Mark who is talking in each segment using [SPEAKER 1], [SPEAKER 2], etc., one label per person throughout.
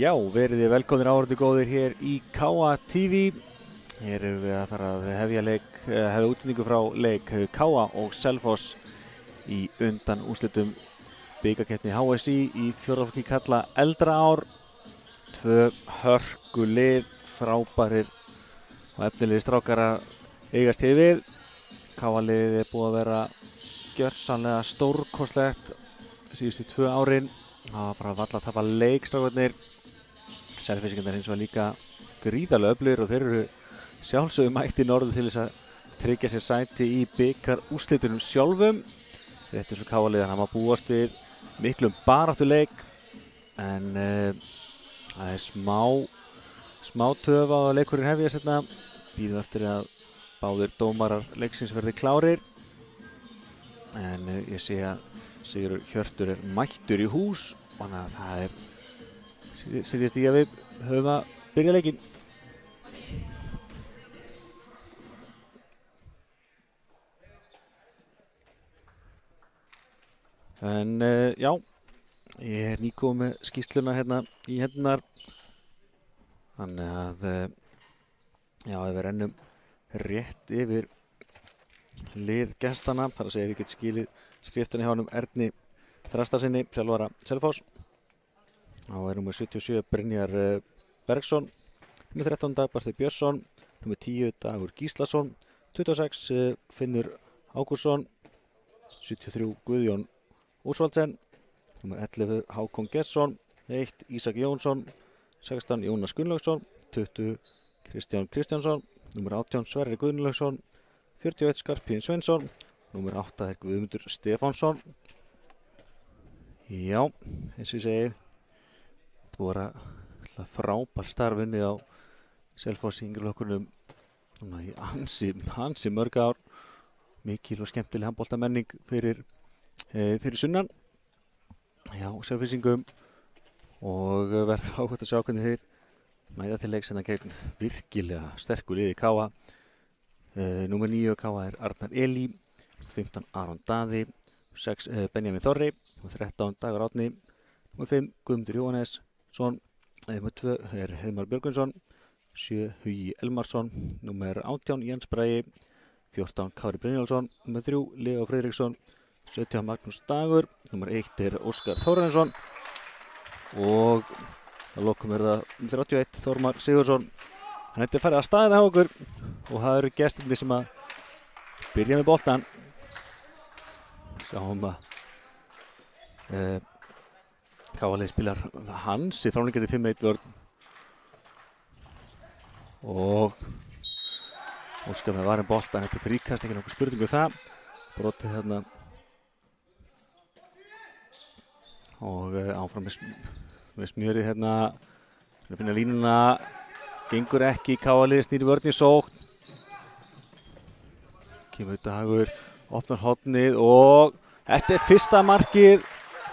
[SPEAKER 1] Já, verið þið velkomnir áhorfendur góðir hér í KA TV. Hér erum við að fara að hefja útsendingu frá leik KA og Selfoss í undan úrslitum bikarkeppni HSI í fjórðaflokki karla eldra ár. Tvö hörkulið, frábærir og efnilegir strákar að eigast hér við. KA-liðið er búið að vera gjörsamlega stórkostlegt síðustu 2 árin. Það var bara varla að tapa leik, strákarnir. Selfyssingarnir hins var líka gríðarlega öflugir og þeir eru sjálfsögðu mættir norður til þess að tryggja sér sæti í bikarúrslitunum sjálfum. Þetta er svo KA-liðið, hann var búast við miklum baráttuleik en það er smá töf á að leikurinn hefjast hérna. Bíðum eftir að báðir dómarar leiksins verði klárir en ég sé að Sigurður Hjörtur er mættur í hús og þannig að það er síðast í að við höfum að byrja leikinn. En já, ég er nýkominn með skýrsluna hérna í hendunar. Þannig að já, ef við rennum rétt yfir lið gestana, þar að segja við getum skilið skriftinni hjá honum Erni Þrastasinni, þjálfara Selfoss. Þá er nummer 77 Brynjar Bergsson, nummer 13 Dagbarður Björnsson, nummer 10 Dagur Gíslason, 26 Finnur Ágústsson, 73 Guðjón Ósvaldsen, nummer 11 Hákon Gesson, 1 Ísak Jónsson, 16 Jónas Gunnlaugsson, 20 Kristján Kristjánsson, nummer 18 Sverrir Gunnlaugsson, 41 Skarphéðinn Sveinsson, nummer 8 er Guðmundur Stefánsson. Já, eins og ég segi, það voru frábær starfinni á Selfoss í yngri flokkunum í ansi mörg ár. Mikil og skemmtileg handboltamenning fyrir sunnan. Já, Selfyssingum og verður áhugt að sjá hvernig þeir mæta til leiks en það gegn virkilega sterku liði KA. Númer 9 KA er Arnar Elí, 15 Aron Daði, 6 Benjamin Þorri, 13 Dagur Árni, númer 5 Guðmundur Jóhannesson, númer 2 er Heiðmar Björgvinsson, 7 Hugi Elmarsson, númer 18 Jens Bragi, 14 Kári Brynjólfsson, númer 3 Leo Friðriksson, 17 Magnús Dagur, númer 1 er Óskar Þórarinsson og að lokum er það 31 Þormar Sigurðsson. Hann er farið að staðið á okkur og það eru gestirnir sem að byrja með boltan. Sjáum að KA-liðið spilar Hans í framlengjandi 5-1 vörn og Óskar með varinn boltan eftir fríkast, ekki nokkuð spurningu það. Brotið þarna og áfram með smjörið hérna. Við finna línuna, gengur ekki, KA-liðið snýr vörn í sókn. Kemur Dagur, opnar hornið og þetta er fyrsta markið.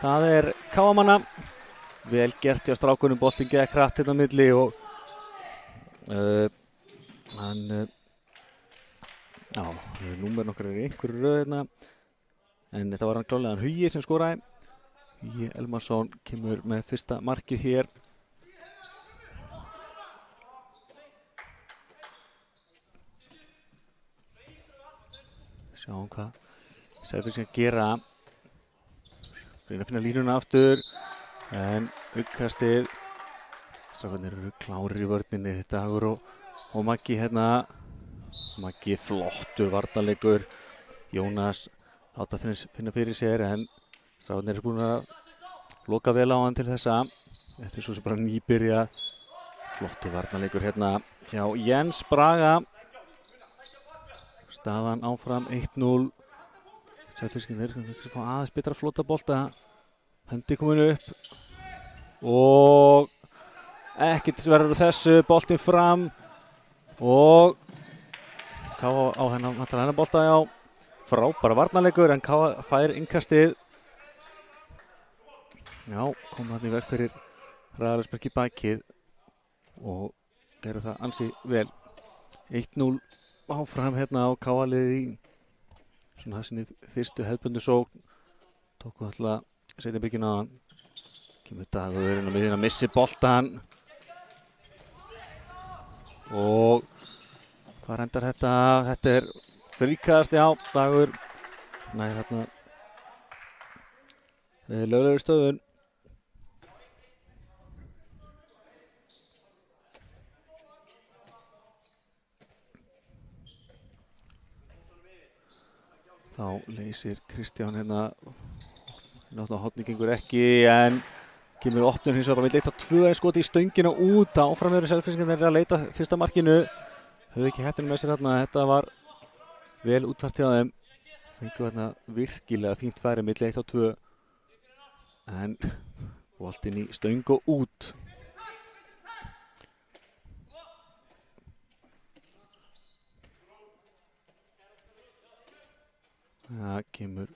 [SPEAKER 1] Það er KA-manna. Vel gert hjá strákunum, boltinn gekk hratt hérna á milli og númer nokkrar í einhverju röð hérna. En þetta var hann klálega Hugi sem skoraði. Hugi Elmarsson kemur með fyrsta markið hér. Sjáum hvað Selfyssingar gera. Reyna að finna línuna aftur en uppkastið. Strákarnir eru klárir í vörninni, Dagur og Maggi hérna. Maggi flottur varnarleikur. Jónas átt að finna fyrir sér en strákarnir eru búin að loka vel á hann til þessa. Þetta er svo sem bara nýbyrja. Flottur varnarleikur hérna hjá Jens Braga. Staðan áfram 1-0. Selfyssingarnir fá aðeins betra flota bolta. Höndi komin upp og ekkert verður þessu, boltinn fram og KA á hennar bolta, já. Frábæra varnarleikur en KA fær innkastið. Já, kom þarna í veg fyrir Ræðarsberg í bakið og gerðu það ansi vel. 1-0 áfram hérna á KA-liðið í svona sinni fyrstu hefðbundu sókn. Tóku alltaf setja byggina á hann. Kemur Dagur inn á miðjuna, missir boltan. Og hvað endar þetta? Þetta er fríkast, já, Dagur. Nei, þarna löglegri stöðun. Þá leysir Kristján hérna. Náttúrulega hotni gengur ekki, en kemur opnur hins vegar bara við leita 2 skoti í stöngina út. Áfram eru Selfyssingarnir að leita fyrsta markinu. Höfðu ekki heppnina með sér þarna. Þetta var vel útfært hjá þeim. Fengu þarna virkilega fínt færi milli 1 og 2. En boltinn í stöng og út. Það kemur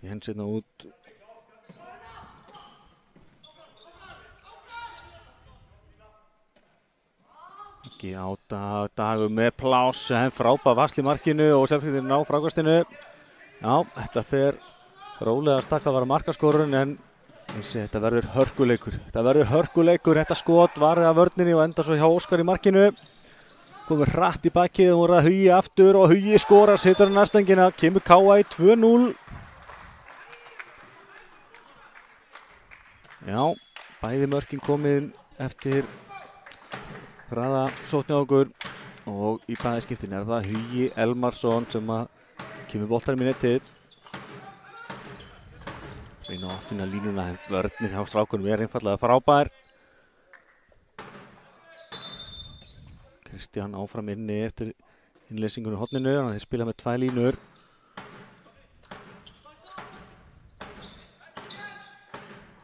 [SPEAKER 1] Jens hérna út. Ekki á Dagur með pláss, en frábær vasl í markinu og Selfyssingarnir ná frákastinu. Já, þetta fer rólega að stakka að vara markaskorun, en þetta verður hörkuleikur. Þetta skot varði af vörninni og enda svo hjá Óskar í markinu. Komur hratt í bakið og voru að Hugi aftur og Hugi skorar, setur hann næstöngina, kemur KA í 2-0. Já, bæði mörkin komin eftir hraða sókn hjá okkur og í bæði skiptin er það Hugi Elmarsson sem að kemur boltanum í netið. Reyna að finna línuna, en vörnir hjá strákunum er einfaldlega frábær. Kristján áfram inni eftir innleysingunum í horninu, þannig að þeir spila með 2 línur.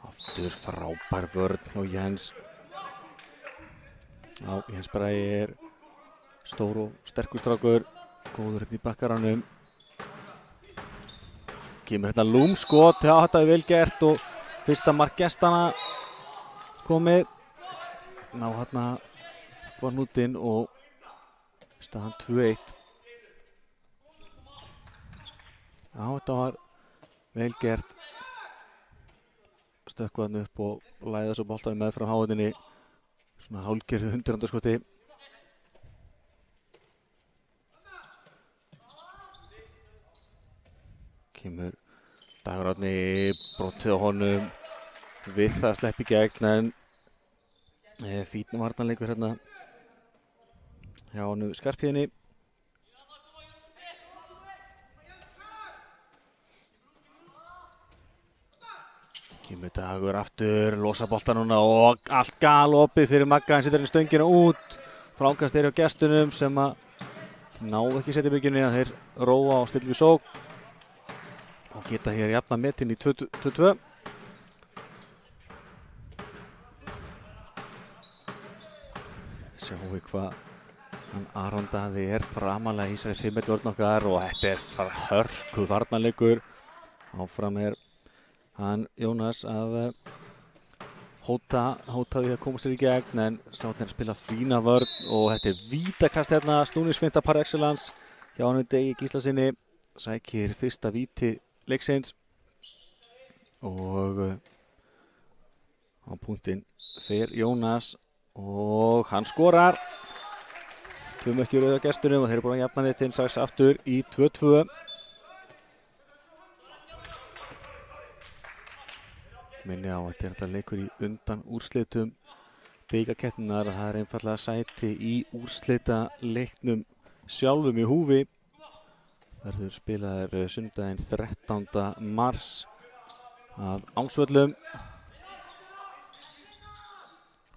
[SPEAKER 1] Aftur frábær vörn og Jens. Já, Jens Bragi er stór og sterkur strákur, góður hérna í bakkaranum. Kemur hérna lúmskot, já þetta er vel gert og fyrsta mark gestana komið. Ná hérna var nútinn og staðan 2-1. Já, þetta var vel gert. Stökkva hann upp og læða svo boltanum með frá háðinni. Svona hálfgerðu undirandarskoti. Kemur Dagur Árni, brottið á honum. Við það sleppi gegn, en fínn varnarleikur hérna hjá honum Skarphéðinni. Kemur Dagur aftur, losa boltan núna og allt galopið fyrir Magga, hann setur henni stöngina út. Frákast er hjá gestunum sem að ná ekki setja byrgjunni, að þeir róa og stilla við sókn og geta hér jafna metinn í 2-2. Sjáum við hvað hann Aron Daði er framalega í þessari 5 vörn okkar og þetta er hörku varnarleikur. Áfram er hann Jónas að hótaði að koma sér í gegn, en strákarnir spila fína vörn og þetta er vítakast hérna, snúningsfinta par excellence hjá honum Degi Gíslasyni. Sækir fyrsta víti leiksins og á punktinn fer Jónas og hann skorar. 2 mörk í röð á gestunum og þeir eru búin að jafna við þeim strax aftur í 2-2. Minni á að þetta er alltaf leikur í undan úrslitum bikarkeppninnar. Það er einfaldlega sæti í úrslita leiknum sjálfum í húfi. Verður spilaður sunnudaginn 13. mars að Ángsvöllum.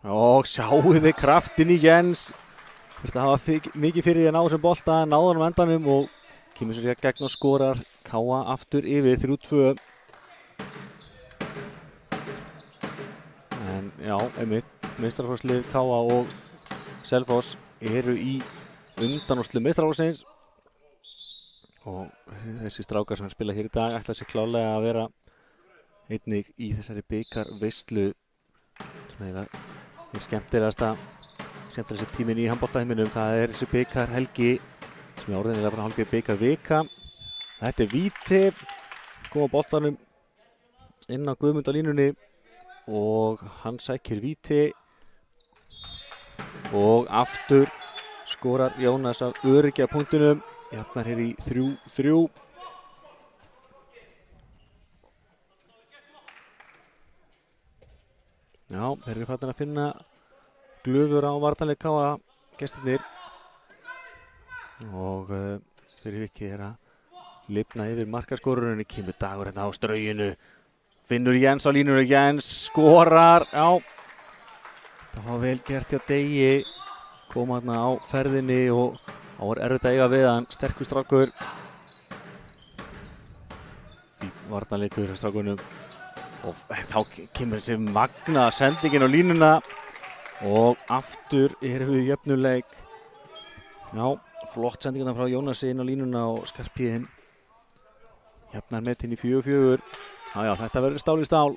[SPEAKER 1] Og sjáu þið kraftin í Jens. Þetta hafa mikið fyrir því að ná þessum bolta, náða hann á endanum og kemur sér gegn og skorar. KA aftur yfir 3-2. En já, einmitt, meistaraflokklið KA og Selfoss eru í undanúrslitum meistaraflokksins og þessi strákar sem spila hér í dag ætla sér klálega að vera einnig í þessari bikarveislu. Svona það skemmtilegasta tíminn í handboltaheiminum, það er þessi bikarhelgi sem er orðinlega bara hálfgeð bikarvika. Þetta er víti, koma boltanum inn á Guðmund á línunni og hann sækir víti og aftur skorar Jónas af öryggi af punktinum. Jafnar hér í 3-3. Já, þeir eru fattin að finna glufur á varnarleik KA gestirnir og fyrir vikið er að lifna yfir markaskorunni. Kemur Dagur hérna á strauginu, finnur Jens á línur og Jens skorar. Já, það var vel gert hjá Degi, kom hérna á ferðinni og það var erfitt að eiga við hann, sterkur strákur. Varnarleikur hjá strákunum og þá kemur þessi magna sendingin á línuna og aftur erum við í jöfnuleik. Já, flott sendingina frá Jónasi inn á línuna og Skarphéðinn jafnar metin í 4-4. Já, þetta verður stál í stál.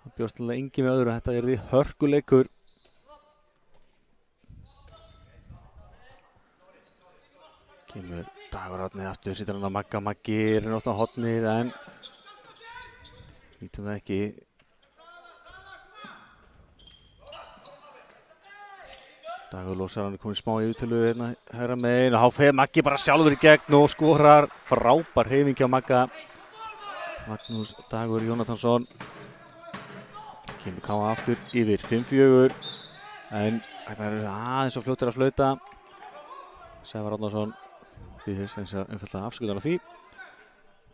[SPEAKER 1] Það bjóst alveg engin með öðru, þetta er því hörkuleikur. Kemur Dagur Árni aftur, situr hann á Maggi er nátt á hornið en lítum það ekki. Dagur losar hann, komið smá yfirtölu hérna hægra megin og þá fer Maggi bara sjálfur í gegn og skorar. Frábær hreyfing hjá Magga. Magnús Dagur Jónatansson. Kemur KA aftur yfir 5-4 en þetta er aðeins og fljótur að flauta. Sævar Árnason biðst eins og einfaldlega afsökunar á því.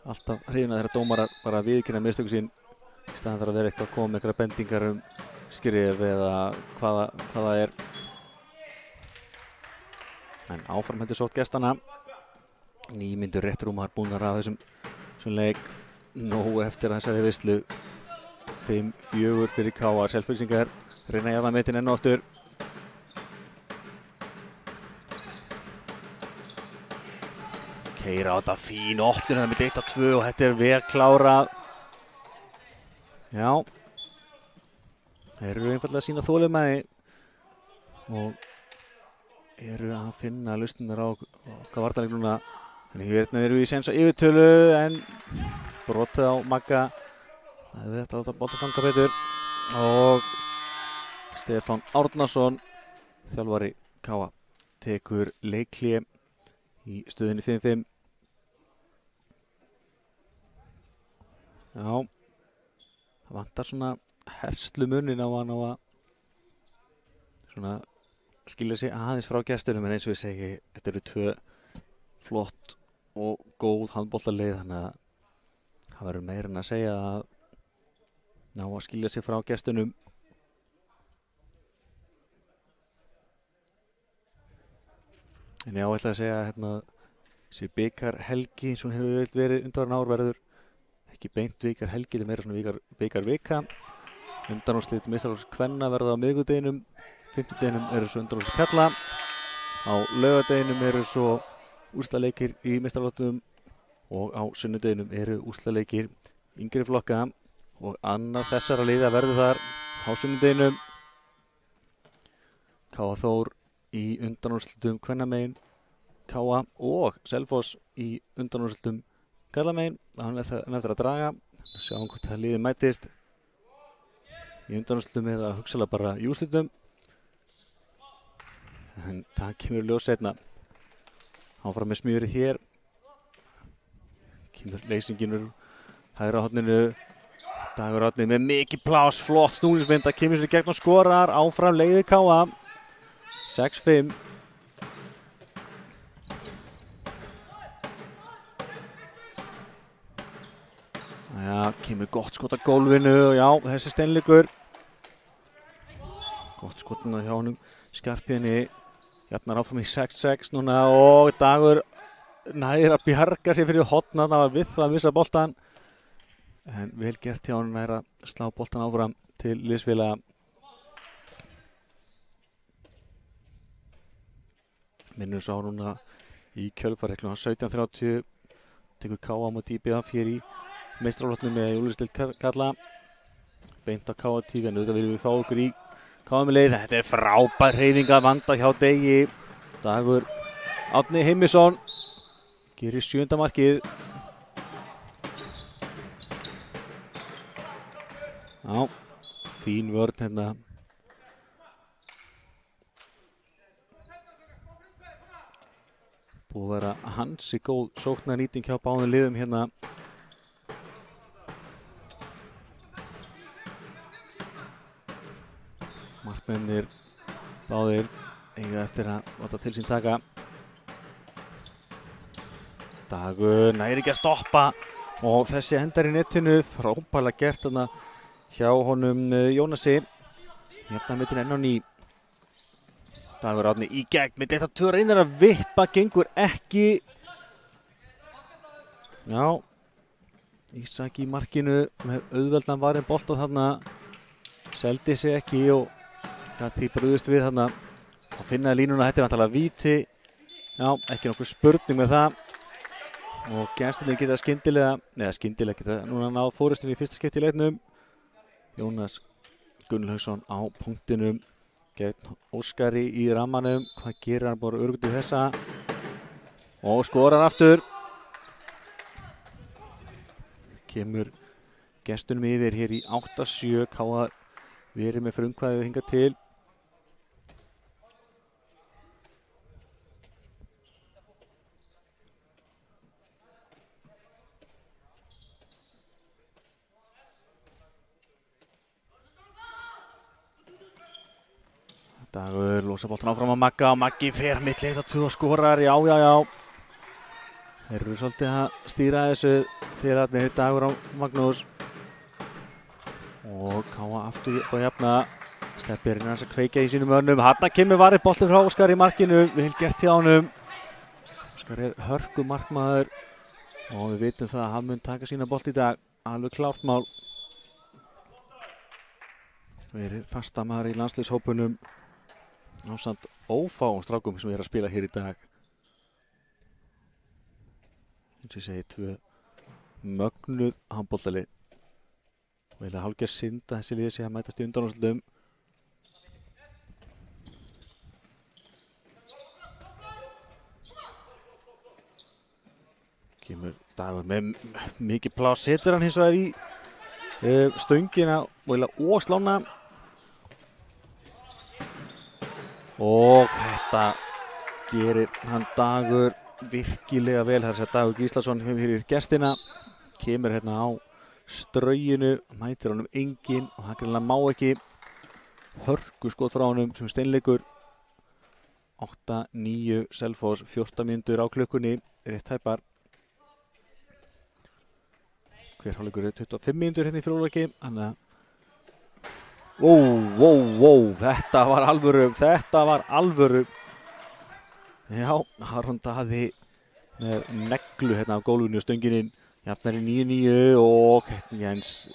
[SPEAKER 1] Alltaf hrifin að þeirra dómarar bara viðurkenna mistöku sín í staðan fyrir að vera eitthvað að koma með einhverja bendingar skrif eða hvað það er. En áfram heldur sótt gestana. 9 mínútur rétt rúmar búnar af þessum leik. Nóg eftir þessari veislu. 5-4 fyrir KA. Selfyssingar reyna að jaða metin enn og aftur. Keyra á þetta fín opnun, það er með 1-2 og þetta er vel klárað. Já. Þeir eru einfaldlega að sýna þolinmæði og eru að finna lausnirnar á okkar varnarleik núna. Þannig hérna erum við í séns á yfirtölu en brotið á Magga. Það hefur þetta láta bolta ganga betur og Stefán Árnason, þjálfari KA, tekur leikhlé í stöðinni 5-5. Já, það vantar svona herslumuninn á hann á að svona skilja sig aðeins frá gestunum en eins og ég segi, þetta eru 2 flott og góð handboltalið þannig að það verður meira en að segja að ná að skilja sig frá gestunum. En ég ætla að segja hérna þessi bikarhelgi eins og hún hefur verið undanfarin ár verður ekki beint bikarhelgi, þetta er meira svona bikarvika. Undanúrslit meistaraflokks kvenna verða á miðvikudeginum, fimmtudeginum eru svo undanúrslit karla, á laugardeginum eru svo úrslitaleikir í meistaraflokkum og á sunnudeginum eru úrslitaleikir yngri flokka og annað þessara liða verður þar á sunnudeginum. KA Þór í undanúrslitum kvennamegin, KA og Selfoss í undanúrslitum karlamegin. Hann er eftir að draga, sjáum hvort það liðið mætist í undanúrslitum eða hugsalega bara í úrslitum. En það kemur ljós seinna. Áfram með smjörið hér. Kemur leysingin úr hægra horninu. Dagur Árni með mikið plás, flott snúningsmynd að kemur sér í gegn og skorar. Áfram leiðir KA. 6-5. Já, kemur gott skot að gólfinu og já, þessi steinleikur. Gott skotna hjá honum Skarphéðinni. Jafnar áfram í 6-6 núna og Dagur nær að bjarga sér fyrir hotna. Það var við það að missa boltan. En vel gert hjá honum nær að slá boltan áfram til liðsfélaga. Minnum sá núna í kjölfarregluna 17:30 tekur KA á móti IBF hér í meistarafloknum með úrvalsdeild karla. Beint á KA TV en auðvitað viljum við fá okkur í KA með leið. Þetta er frábær hreyfing að vanda hjá Degi. Dagur Árni Heimisson gerir 7. markið. Já, fín vörn hérna. Búið að vera hansi góð sóknarnýting hjá báðum liðum hérna. Markmennir báðir eiga eftir að láta til sín taka. Dagur næri ekki að stoppa og þessi hendar í netinu, frábærlega gert þarna hjá honum Jónasi. Hérna mittin enn á ný. Dagur Árni í gegn með þetta 2 reynir að vippa, gengur ekki. Já, Ísak í markinu með auðveldan varinn bolta þarna. Seldi sig ekki og gat því brugðist við þarna. Og finnaði línuna, þetta er vantarlega víti. Já, ekki nokkuð spurning með það. Og gestirnir geta skyndilega geta núna náð fórustunni í fyrsta skipti í leiknum. Jónas Gunnlaugsson á punktinum gegn Óskari í rammanum. Hvað gerir hann bara öruggt í þessa? Og skorar aftur. Kemur gestunum yfir hér í 8-7. KR verið með frumkvæðið hingað til. Dagur losa boltan áfram á Magga og Maggi fer milli 1-2 og skorar, já. Þeir eru svolítið að stýra þessu fyrirarnir, Dagur á Magnús. Og Káa aftur upp á jafna. Steppi reynir hans að kveikja í sínum mönnum. Hanna kemur varið boltinn frá Óskar í markinu, vel gert hjá honum. Óskar er hörku markmaður og við vitum það að hann mun taka sína bolt í dag, alveg klárt mál. Verið fastamaður í landsliðshópunum. Ásamt ófáum strákum sem er að spila hér í dag. Eins og ég segi, 2 mögnuð handboltalið. Og eiginlega hálfgerð synd að þessi liði sé að mætast í undanúrslitum. Kemur Dagur með mikið pláss, setur hann hins vegar í stöngina og eiginlega óslána. Og þetta gerir hann Dagur virkilega vel. Það er að Dagur Gíslason hefur hér í gestina. Kemur hérna á strauginu, mætir honum enginn og hann greinlega má ekki. Hörku skot frá honum sem steinleikur. 8-9 Selfoss, 14 mínútur á klukkunni, rétt tæpar. Hver hálfleikur er 25 mínútur hérna í fjórðuleiki, þannig að þetta var alvöru. Já, Aron Daði með neglu hérna á gólfinu og stöngininn. Jafnar í 9-9 og Jens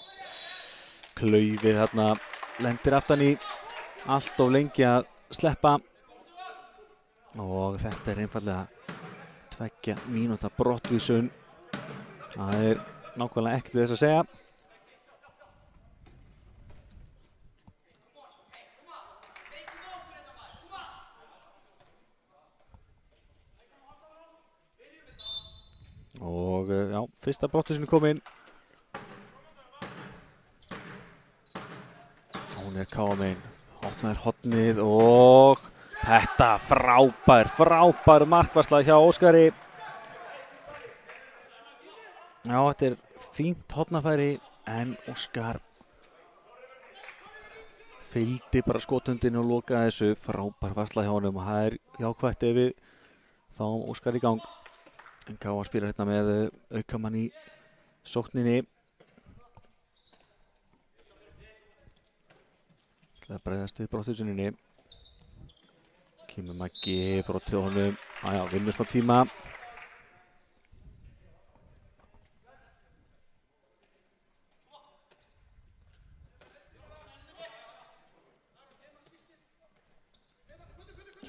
[SPEAKER 1] klaufið hérna, lendir aftan í, allt of lengi að sleppa. Og þetta er einfallega 2 mínúta brottvísun. Það er nákvæmlega ekkert við þess að segja. Og já, fyrsta brottvísun er komin. Hún er Káa megin, opnaður hornið og þetta frábær markvarsla hjá Óskari. Já, þetta er fínt hornafæri en Óskar fylgdi bara skotundinu og lokaði þessu. Frábær varsla hjá honum og það er jákvætt ef við fáum Óskar í gang. En Káa spila hérna með aukamann í sókninni. Það bregðast við brottvísuninni. Kemur Maggi, brottið honum. Æja, vinnur smá tíma.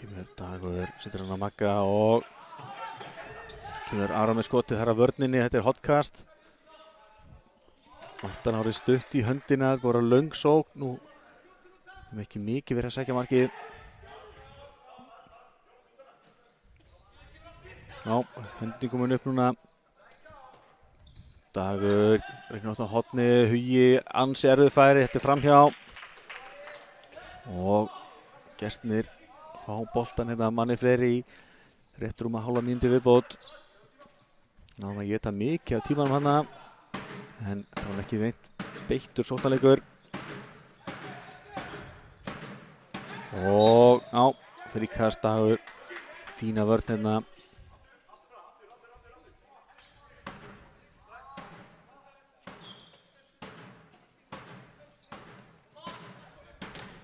[SPEAKER 1] Kemur Dagur, setur hann á Magga og kemur Aron með skotið þar að vörninni. Þetta er hotkast. 8 árið stutt í höndina, bara löng sókn. Nú hefum ekki mikið verið að sækja markið. Já, höndin komin upp núna. Dagur, reynir átt á hornið, Hugi, ansi erfið færi, þetta er framhjá. Og gestirnir fá boltan hérna manni fleiri í rétt rúma hálfa mínútu viðbót. Náðum að geta mikið af tímanum hana, en það var ekki beittur sóknarleikur. Og fríkast Dagur, fína vörn hérna.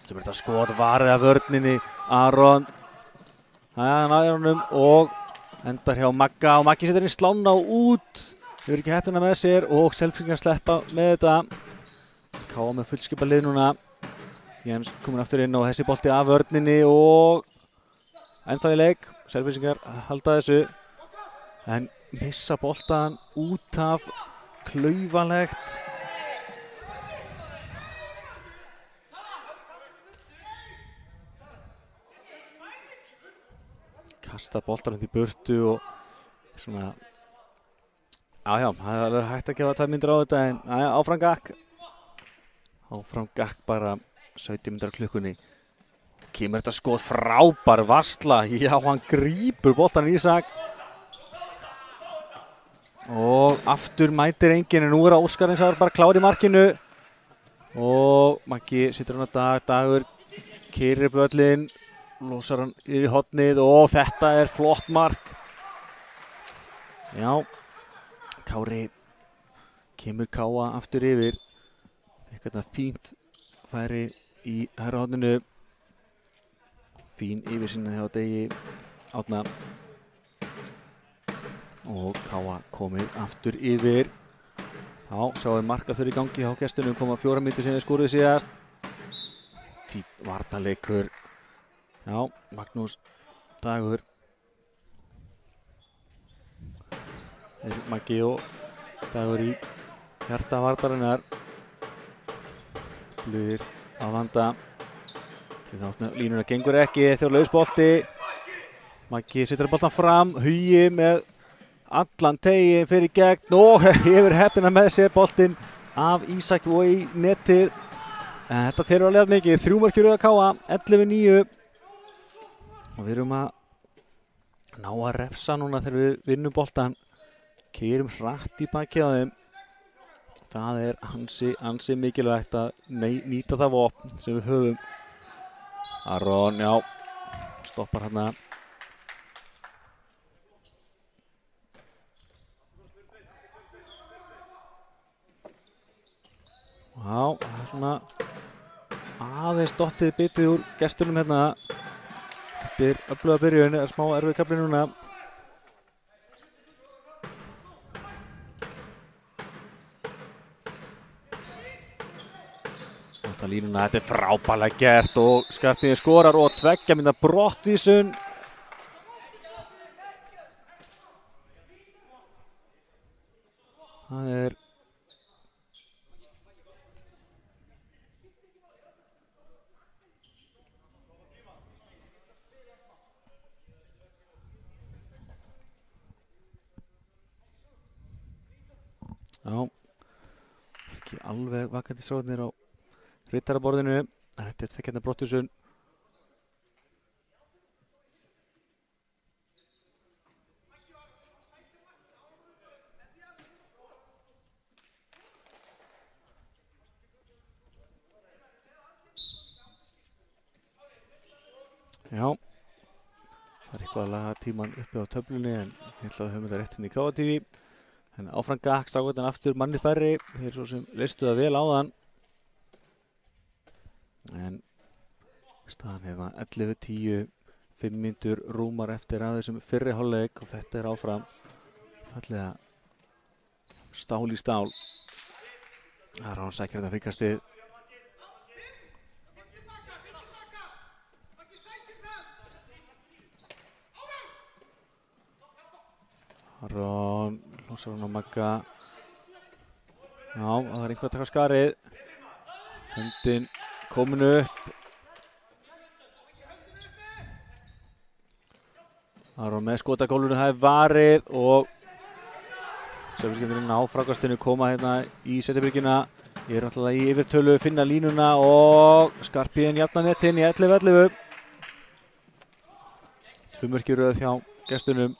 [SPEAKER 1] Þetta er skot varið af vörninni, Aron. Hann náði honum og endar hjá Magga og Maggi setur inn slána og út. Hefur ekki hættuna með sér og Selfyssingar sleppa með þetta. Káa með fullskipa lið núna. Jens komin aftur inn og þessi bolti af vörninni og ennþá í leik. Selfyssingar halda þessu en missa boltan út af, klaufalegt. Kasta boltan í burtu og svona, það er hægt að gefa 2 mínútur á þetta en áfram Gakk. Áfram Gakk bara 17 mínútur á klukkunni. Kemur þetta skot, frábær varsla, hann grípur boltan Ísak. Og aftur mætir enginn en nú er Óskar eins og bara klár í markinu. Og Maggi situr hann á Dagur, keyrir böllin. Losar hann í hornið og þetta er flott mark. Kári kemur Káa aftur yfir. Eitthvað fínt færi í hægra horninu. Fín yfirsýn hjá Degi Árna. Og Káa komið aftur yfir. Sjáum við markaþur í gangi hjá gestunum, koma 4 mínútur sem við skoruðu síðast. Fín varnarleikur. Magnús Dagur. Maggi og Dagur í hjarta varnarinnar. Blöðir að vanda. Línuna gengur ekki, þetta var lausbolti. Maggi setur boltan fram, Hugi með allan tegin fyrir gegn og hefur heppina með sér boltinn af Ísak og í netið. En þetta þeirra alveg mikið, 3 mörk í röð að Káa, 11-9. Og við erum að ná að refsa núna þegar við vinnum boltan. Keyrum hratt í bakið á þeim. Það er ansi mikilvægt að nýta það vopn sem við höfum. Aron, stoppar hérna. Það er svona aðeins dottið bitið úr gestunum hérna. Þetta er öfluga byrjun, það er smá erfið kafli núna. Þetta línuna, þetta er frábærlega gert og Skarpnýði skorar og 2 mínútna brottvísun. Það er ekki alveg vakandi strákarnir á rittaraborðinu, en þetta er 2 mínútna brottvísun. Það er eitthvað að laga tíman uppi á töflunni en ég ætla að höfum þetta rétt inn í Káa TV. En áfram Gakk, strákarnir aftur manni færri, þeir svo sem leistu það vel áðan. En staðan hérna 11-10, 5 mínútur rúmar eftir af þessum fyrri hálfleik og þetta er áfram fallega stál í stál. Aron sækir þetta fríkastið. Aron losar hann á Magga. Það er einhver að taka skarið. Höndin komin upp. Aron með skotagólfinu, það er varið og Selfyssingarnir ná frákastinu, koma hérna í setjabyrgina. Ég náttúrulega í yfirtölu, finna línuna og Skarphéðinn jafnar netin í 11-11. 2 mörk í röð hjá gestunum.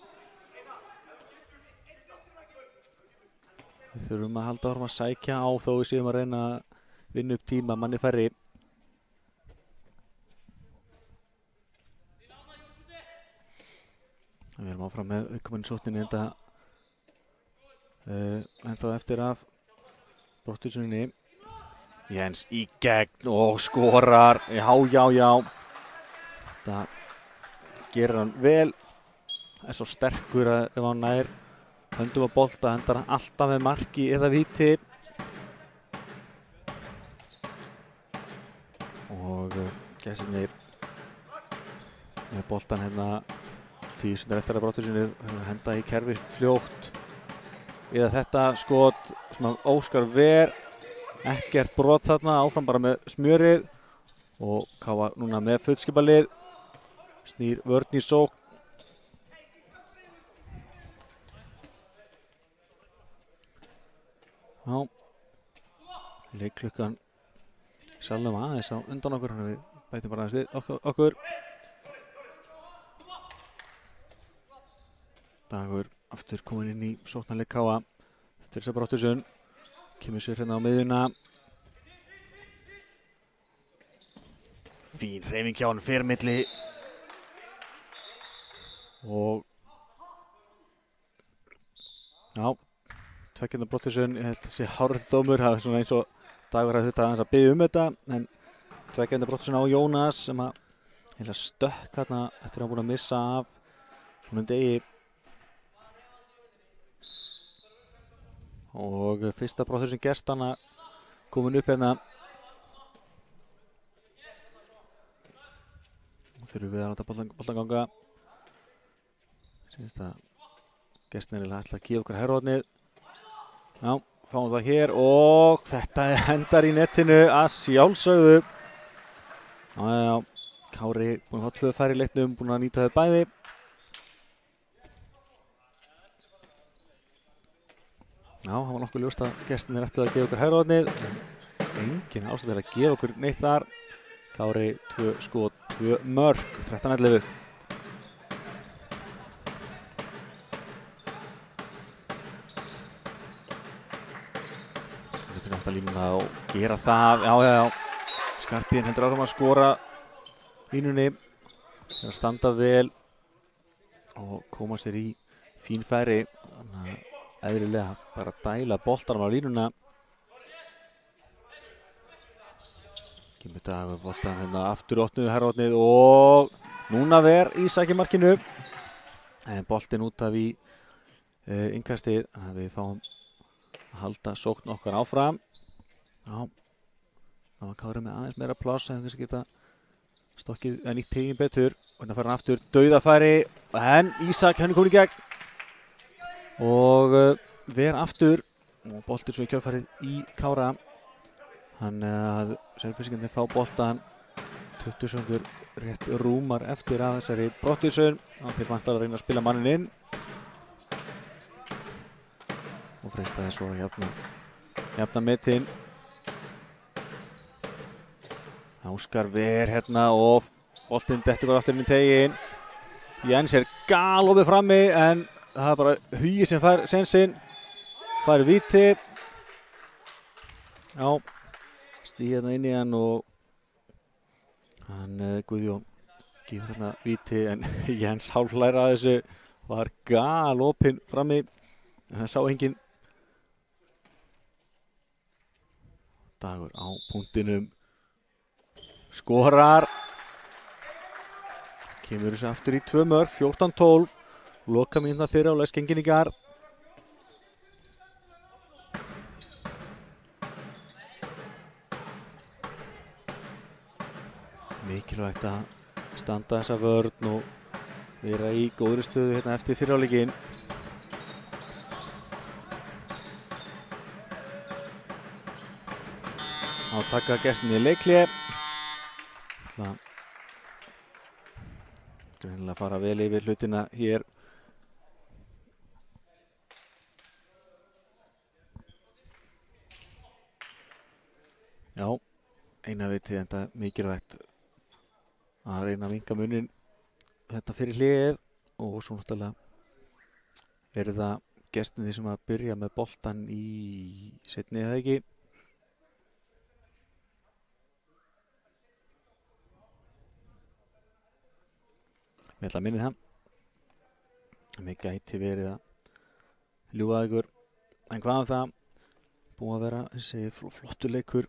[SPEAKER 1] Við þurfum að halda áfram að sækja á þó við séum að reyna að vinna upp tíma manni færri. Við erum áfram með aukamann í sókninni enda eftir af Brottvísuninni. Jens í gegn og skorar. Já. Það gerir hann vel. Er svo sterkur að ef hann nær höndum á bolta hendar hann alltaf með marki eða víti. Og gestirnir með boltan hérna 10 sekúndur eftir að Brottvísuninni henda í kerfið fljótt. Eða þetta skot sem Óskar ver. Ekkert brot þarna, áfram bara með smjörið og Káa núna með fullskipalið. Snýr vörn í sókn. Já, leikklukkan sjálfum aðeins á undan okkur, þannig að við bætum bara aðeins við okkur. Dagur aftur komin inn í sóknarleik Káa. Þetta er þess að Brottvísun. Kemur sér hérna á miðjuna. Fín hreyfing hjá hann fyrir milli. Og já, tveggjarnar Brottvísun, ég held að sé hárréttur dómur, það er svona eins og Dagur hafði þetta aðeins að biðja þetta, en tveggjarnar Brottvísun á Jónas sem að heila stökk hérna eftir að hafa búin að missa af honum Degi. Og fyrsta Brottvísun gestanna komin upp hérna. Nú þurfum við að láta boltan ganga. Sýnist að gestinir ætla að gefa okkur herrhornið. Já, fáum það hér og þetta endar í netinu að sjálfsögðu. Já, Kári búinn að fá 2 færi í leiknum, búinn að nýta þau bæði. Já, það var nokkuð ljóst að gestinir ættu að gefa okkur herrhornið. Engin ástæða til að gefa okkur neitt þar. Kári 2 skot, 2 mörk, 13-11. Við finnum aftur línuna og gera það. Já. Skarphéðinn heldur áfram að skora línunni. Það standa vel og koma sér í fín færi. Þannig að eðlilega bara dæla boltanum á línuna. Kemur Dagur boltan hérna aftur opnuðu herrhornið og núna ver í sækjumarkinu. En boltinn út af í innkastið, þannig að við fáum að halda sókn okkar áfram. Já, það var Kári með aðeins meira pláss, hefði kannski geta stokkið en nýtt tegin betur. Og hérna fær hann aftur dauðafæri, en Ísak henni komin í gegn. Og ver aftur og boltinn svo í kjölfarið í Kára. Þannig að Selfyssingarnir fá boltan 20 sekúndur rétt rúmar eftir að þessari Brottvísun. Þeir vantar að reyna að spila mannin inn og freistaði svo að jafna metin. Óskar ver hérna og boltinn dettur bara aftur inn í tegin. Jens er galopið frammi en það er bara Hugi sem fær sensinn. Fær víti. Já, stíð hérna inn í hann og hann Guðjón gefur hérna víti en Jens hálflæra að þessu, var galopinn frammi en það sá enginn. Dagur á punktinum, skorar, kemur þessu aftur í 2 mörk, 14-12, loka mínútna fyrir álegs genginningar. Mikilvægt að standa þessa vörn og vera í góðri stöðu hérna eftir fyrri hálfleikinn. Á taka gestinni leikhlé. Það greinilega fara vel yfir hlutina hér. lítið en það mikilvægt að reyna að minnka munin þetta fyrir hliðið og svo náttúrulega eru það gestinni sem að byrja með boltan í seinni eða ekki. Ég ætla að minni það. Mér gæti verið að ljúga ykkur. En hvað af það? Búið að vera þessi flottur leikur.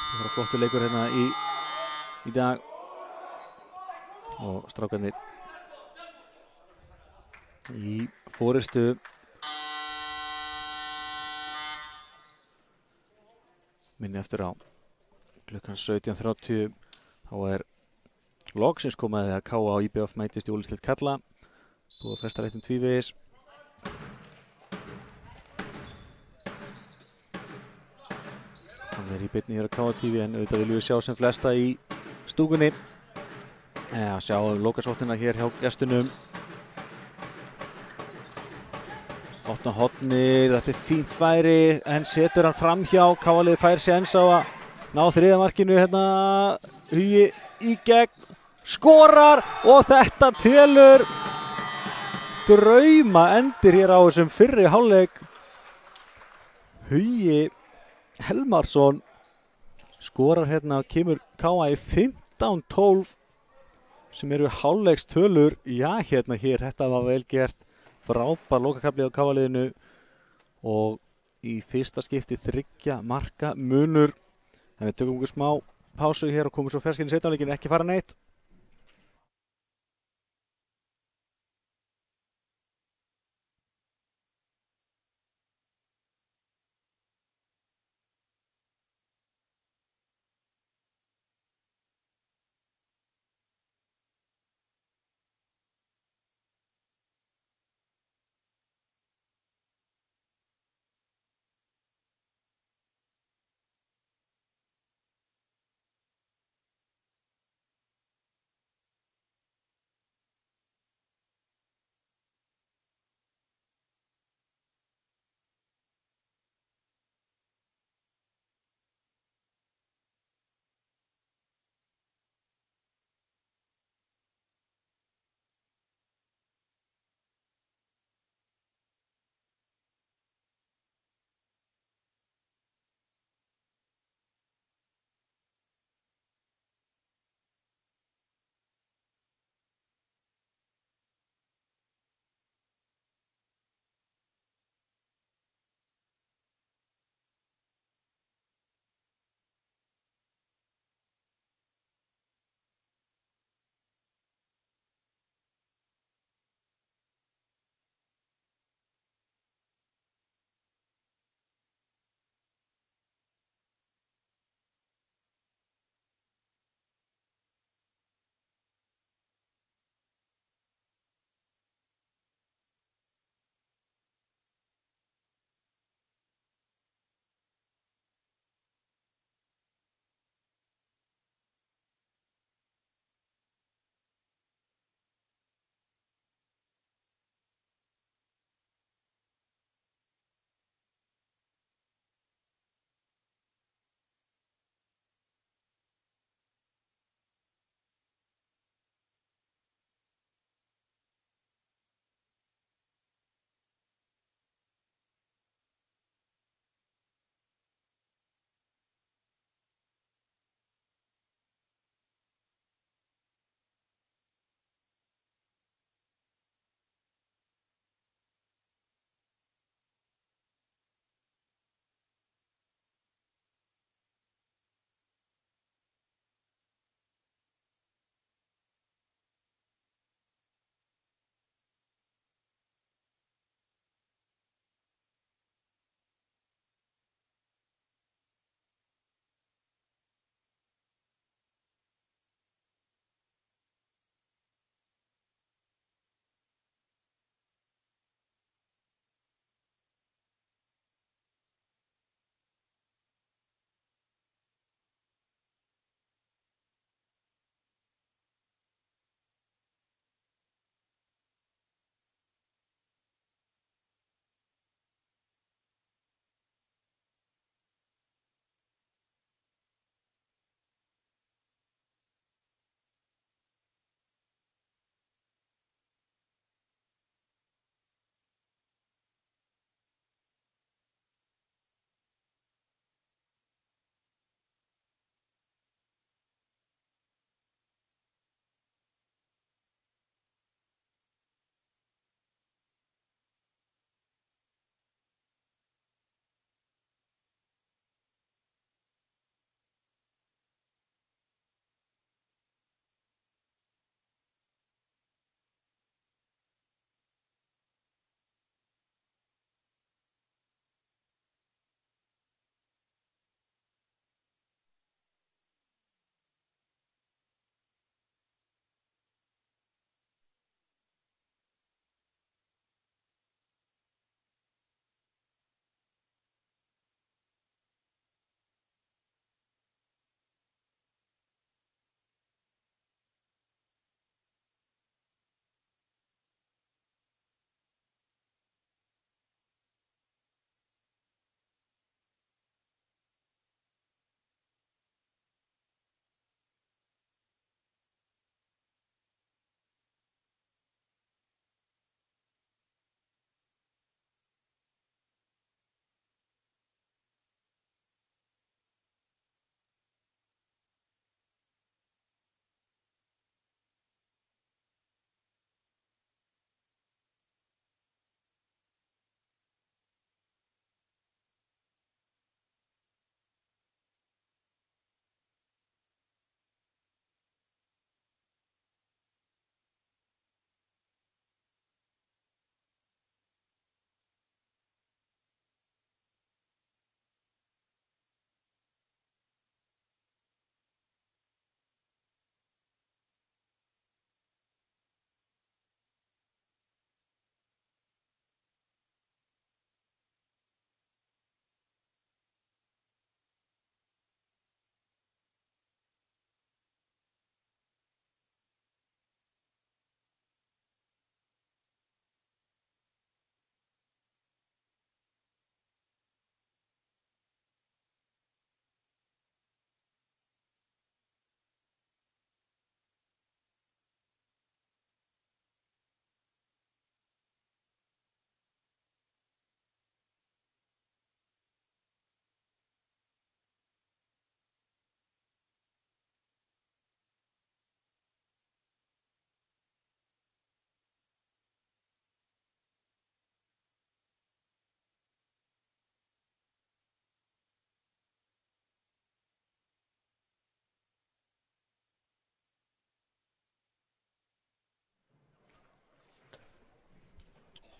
[SPEAKER 1] Það var flottur leikur hérna í dag. Og strákarnir í forystu. Minni eftir á klukkan 17:30 þá loksins komaði að KA og IBF mætist í úrvalsdeild karla. Búið að fresta réttum tvívegis. Hann í beinni hér á KA TV en auðvitað viljum við sjá sem flesta í stúkunni. Sjáum lokasóttina hér hjá gestunum. Opna hornið, þetta fínt færi en setur hann fram hjá. KA-liðið fær séns á að ná þriðja markinu hérna. Hugi í gegn, skorar og þetta telur. Drauma endir hér á þessum fyrri hálfleik. Hugi Helmarsson skorar hérna og kemur KA í 15-12 sem eru hálfleikstölur. Já, hérna hér, þetta var vel gert. Frábær lokakafli á KA-liðinu og í fyrsta skipti 3 marka munur. En við tökum okkur smá pásu hér og komum svo ferskinn í seinni hálfleikinn, ekki fara neitt.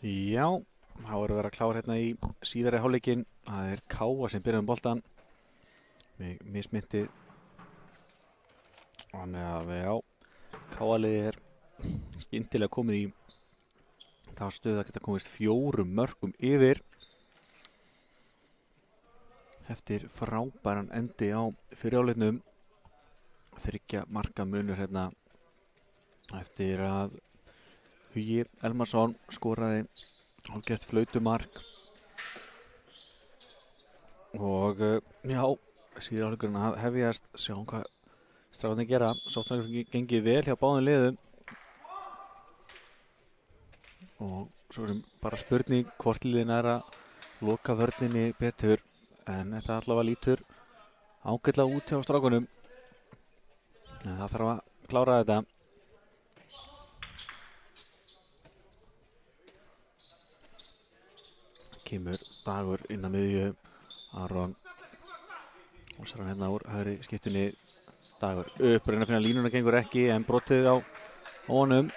[SPEAKER 1] Já, þá erum við að klára hérna í síðari hálfleikinn. Það Káa sem byrjar boltan. Mig mismyndi. Þannig að já, Káa-liðið skyndilega komið í þá stöðu að geta komist 4 mörkum yfir. Eftir frábæran endi á fyrri hálfleiknum. 3 marka munur hérna eftir að Hugi Elmarsson skoraði hálfgert flautumark og já, síðan hálfleikurinn að hefjast, sjáum hvað strákarnir gera. Sóknarleikurinn gengið vel hjá báðum liðum og svo bara spurning hvort liðin að loka vörninni betur, en þetta allavega lítur ágætlega út hjá strákunum. En það þarf að klára þetta. Kemur Dagur inn að miðju, Aron og sér hann hérna úr hægri skiptunni. Dagur upp, reyna að finna línuna, gengur ekki, en brotið á honum.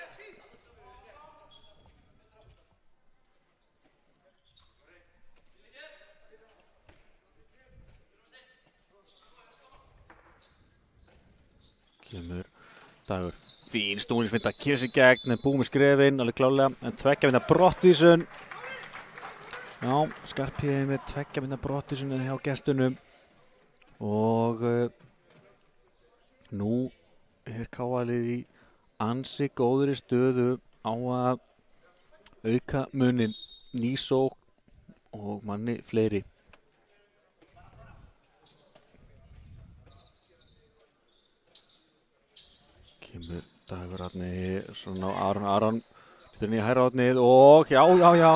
[SPEAKER 1] Kemur Dagur, fín stúningsmynda, kemur sér gegn, en búið með skrefin, alveg klálega, en 2 mínútna brottvísun. Já, Skarphéðinn með 2 mínútna brottvísun hjá gestunum og nú Káa-liðið í ansi góðri stöðu á að auka munin, ný sókn og manni fleiri. Kemur Dagur Árni, svona Aron betur inn í hægra hornið og já,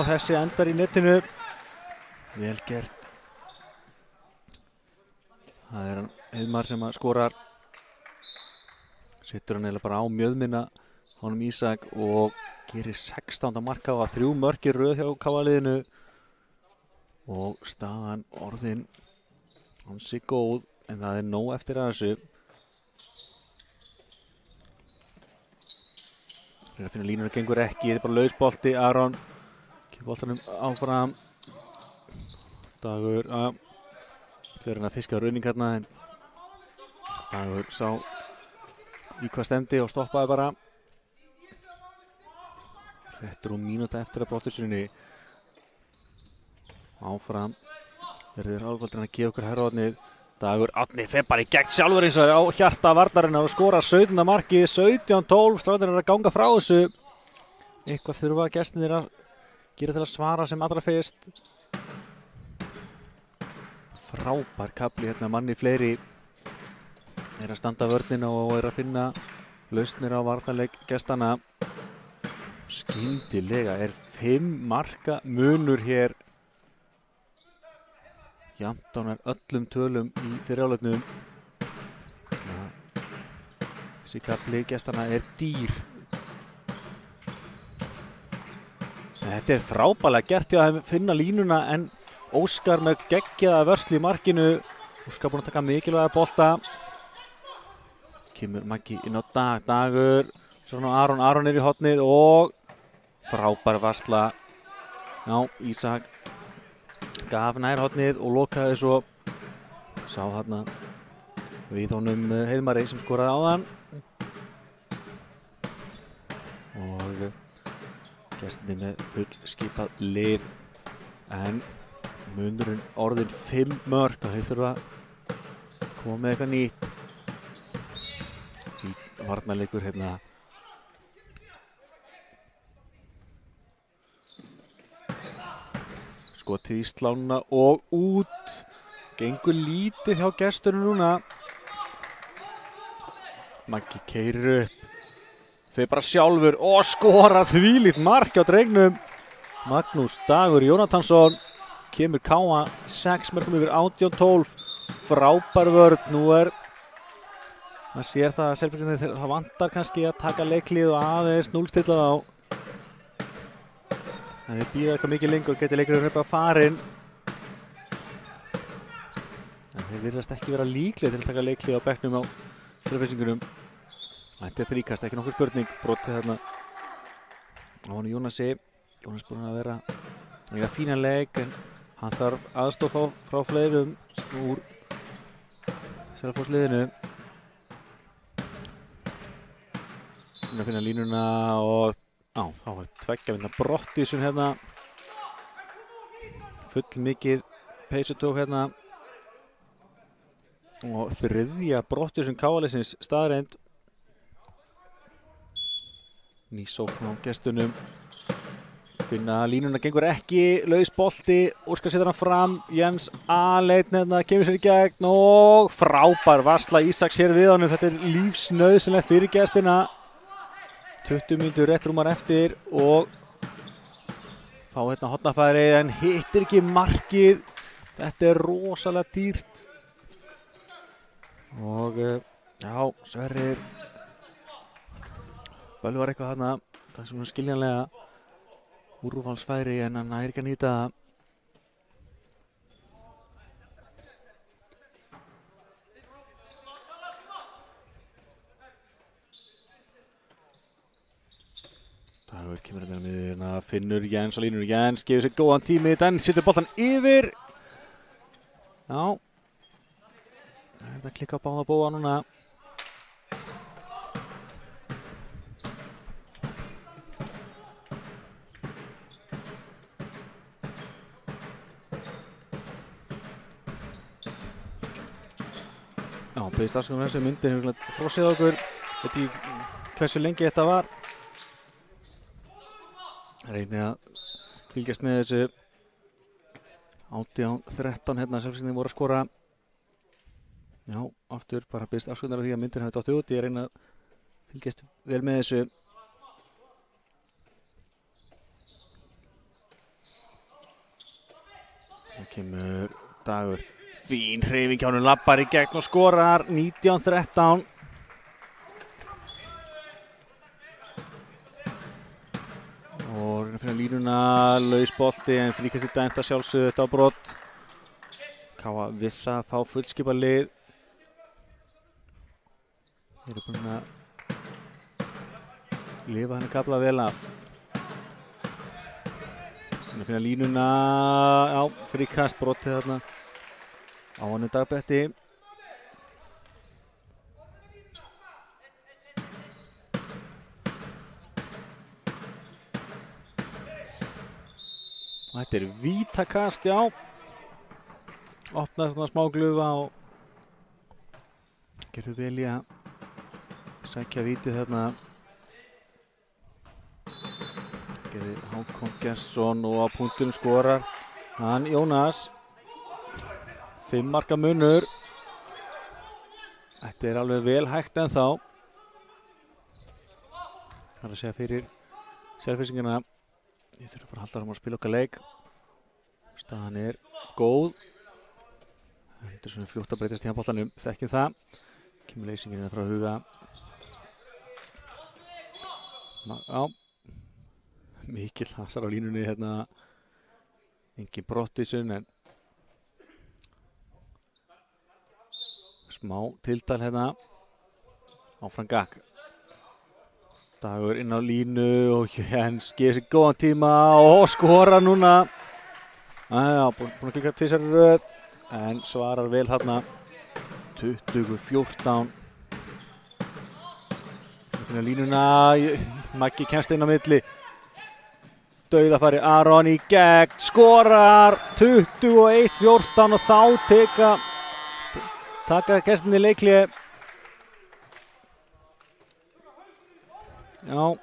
[SPEAKER 1] þessi endar í netinu. Vel gert. Það hann Heiðmar sem að skorar. Sittur hann eiginlega bara á mjöðmina honum Ísak og gerir 16. marka á 3 mörk í röð hjá Káa-liðinu og staðan orðin ansi góð, en það nóg eftir að þessu. Að finna línuna, gengur ekki, þetta bara lausbolti. Aron kemur boltanum áfram. Dagur ætlar hann að fiska rauning hérna, en Dagur sá í hvað stemdi og stoppaði bara. Réttur mínúta eftir að brottvísuninni. Áfram verður Álfaldurinn að gefa okkur herraðnið. Dagur Árni fer bara í gegn sjálfur eins og á hjarta varnarinnar og skora 17. markið, 17-12. Strákarnir að ganga frá þessu. Eitthvað þurfa gestirnir að gera til að svara sem allra fyrst. Frábær kafli hérna, manni fleiri að standa vörnina og að finna lausnir á varnarleik gestanna. Skyndilega 5 marka munur hér. Jafnt á öllum tölum í fyrri hálfleiknum. Þessi kafli gestanna dýr. Þetta frábærlega gert hjá að finna línuna, en Óskar með geggjaða vörslu í markinu. Óskar búinn að taka mikilvæga bolta. Kemur Maggi inn á Dagur. Svona Aron í hornið og frábær varsla. Já, Ísak gaf nær hornið og lokaði svo. Sá hérna við honum Heiðmari sem skoraði áðan. Og gestinni með fullskipað lið. En munurinn orðin 5 mörk og þeir þurfa að koma með eitthvað nýtt. Fín varnarleikur hérna. Skotið í slána og út. Gengur lítið hjá gestunum núna. Maggi keyrir upp. Þeir bara sjálfur og skora þvílíkt mark á drengnum. Magnús Dagur Jónatansson. Kemur Káa 6 mörkum yfir 18-12. Frábær vörn. Nú maður sér það að Selfyssingarnir, það vantar kannski að taka leiklið og aðeins núllstilla þá. En þeir bíða eitthvað mikið lengur og geti leikurinn upp að farin. En þeir virðast ekki vera líklegir til að taka leiklið á bekknum á Selfyssingunum. Þetta fríkast, ekki nokkur spurning. Brotið þarna á honum Jónasi. Jónas búinn að vera eiga fínan leik en hann þarf aðstoð frá fleirum úr Selfoss liðinu. Að finna línuna og þá var tveggja vinna Brottvísun hérna. Full mikið peysutók hérna. Og þriðja Brottvísun KA-liðsins staðreind. Ný sókn á gestunum. Finna línuna gengur ekki, laus bolti, Óskar setur hann fram, Jens aleinn hérna, kemur sér í gegn og frábær varsla Ísaks hér við honum. Þetta lífsnauðsynlegt fyrir gestina. 20 mínútur rétt rúmar eftir og fá hérna hornafæri en hittir ekki markið. Þetta rosalega dýrt. Og já, Sverrir bölvar eitthvað þarna, það sem skiljanlega úrvalsfæri en hann er ekki að nýta það. Dagur kemur hérna miðjuna, finnur Jens og línur Jens, gefur sér góðan tími, den setur boltan yfir. Já, það er þetta að klikka á báða bóa núna. Já, beðist afsökunar þessu myndi frósið okkur, veit ekki hversu lengi þetta var. Reyni að fylgjast með þessu 18-13 hérna Selfyssingarnir voru að skora. Já, aftur bara beðist afsökunar af því að myndin hafi dottið út. Ég reyni að fylgjast vel með þessu. Það kemur Dagur. Fín hreyfing hjá honum, labbar í gegn og skorar 19-13. Og reyna að finna línuna, laus bolti en fríkast í dæmt að sjálfsögðu þetta á brott. KA vill að fá fullskipa lið. Þeir eru búin að lifa henni kafla vel af. Reyna að finna línuna, já, fríkast brottið þarna. Á honum Dagbetti. Þetta er vítakast, já. Opnaði svona smá glufa og gerðu vel í að sækja vítið þarna. Gerði Hákon Gesson og á punktum skorar hann Jónas. 5 marka munur. Þetta er alveg vel hægt ennþá. Það er að segja fyrir Selfyssingarna. Ég þurfi bara að halda að spila okkar leik. Staðan er góð. Þetta er svona fljótt að breytast í handboltanum, þekkjum það. Kemur leysingin frá Huga. Já. Mikill hasar á línunni hérna. Engin Brottvísun en smá tildal hérna. Áfram Gakk. Dagur inn á línu og Jens gefur sér góðan tíma og skora núna. Já, búinn að klikka tvisvar í röð en svarar vel þarna. 20-14. Það finna línuna, Maggi kemst inn á milli. Dauðafæri Aron í gegn, skorar 21-14 og þá taka gestinni leikli. Já,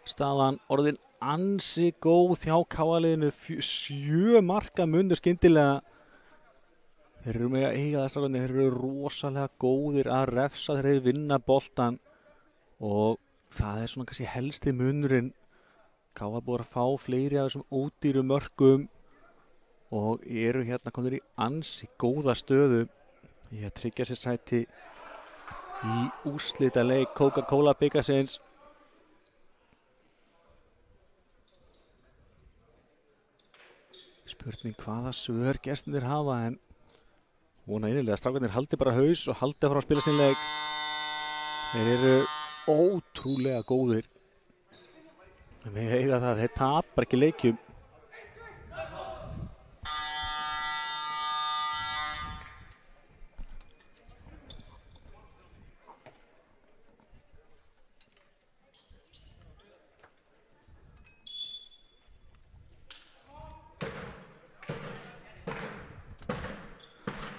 [SPEAKER 1] staðan orðin ansi góð hjá KA-liðinu, 7 marka munur skyndilega. Þeir eru með að eiga þess að þeir eru rosalega góðir að refsa þegar þeir vinna boltan og það er svona kannski helsti munurinn. KA búið að fá fleiri af þessum ódýru mörkum og eru hérna komnir í ansi góða stöðu í að tryggja sér sæti í úrslitaleik Coca-Cola bikarsins. Spurning hvaða svör gestirnir hafa en vona einilega að strákarnir haldi bara haus og haldi frá að spila sinn leik. Þeir eru ótrúlega góðir. Við eiga það, þeir tapar ekki leikjum.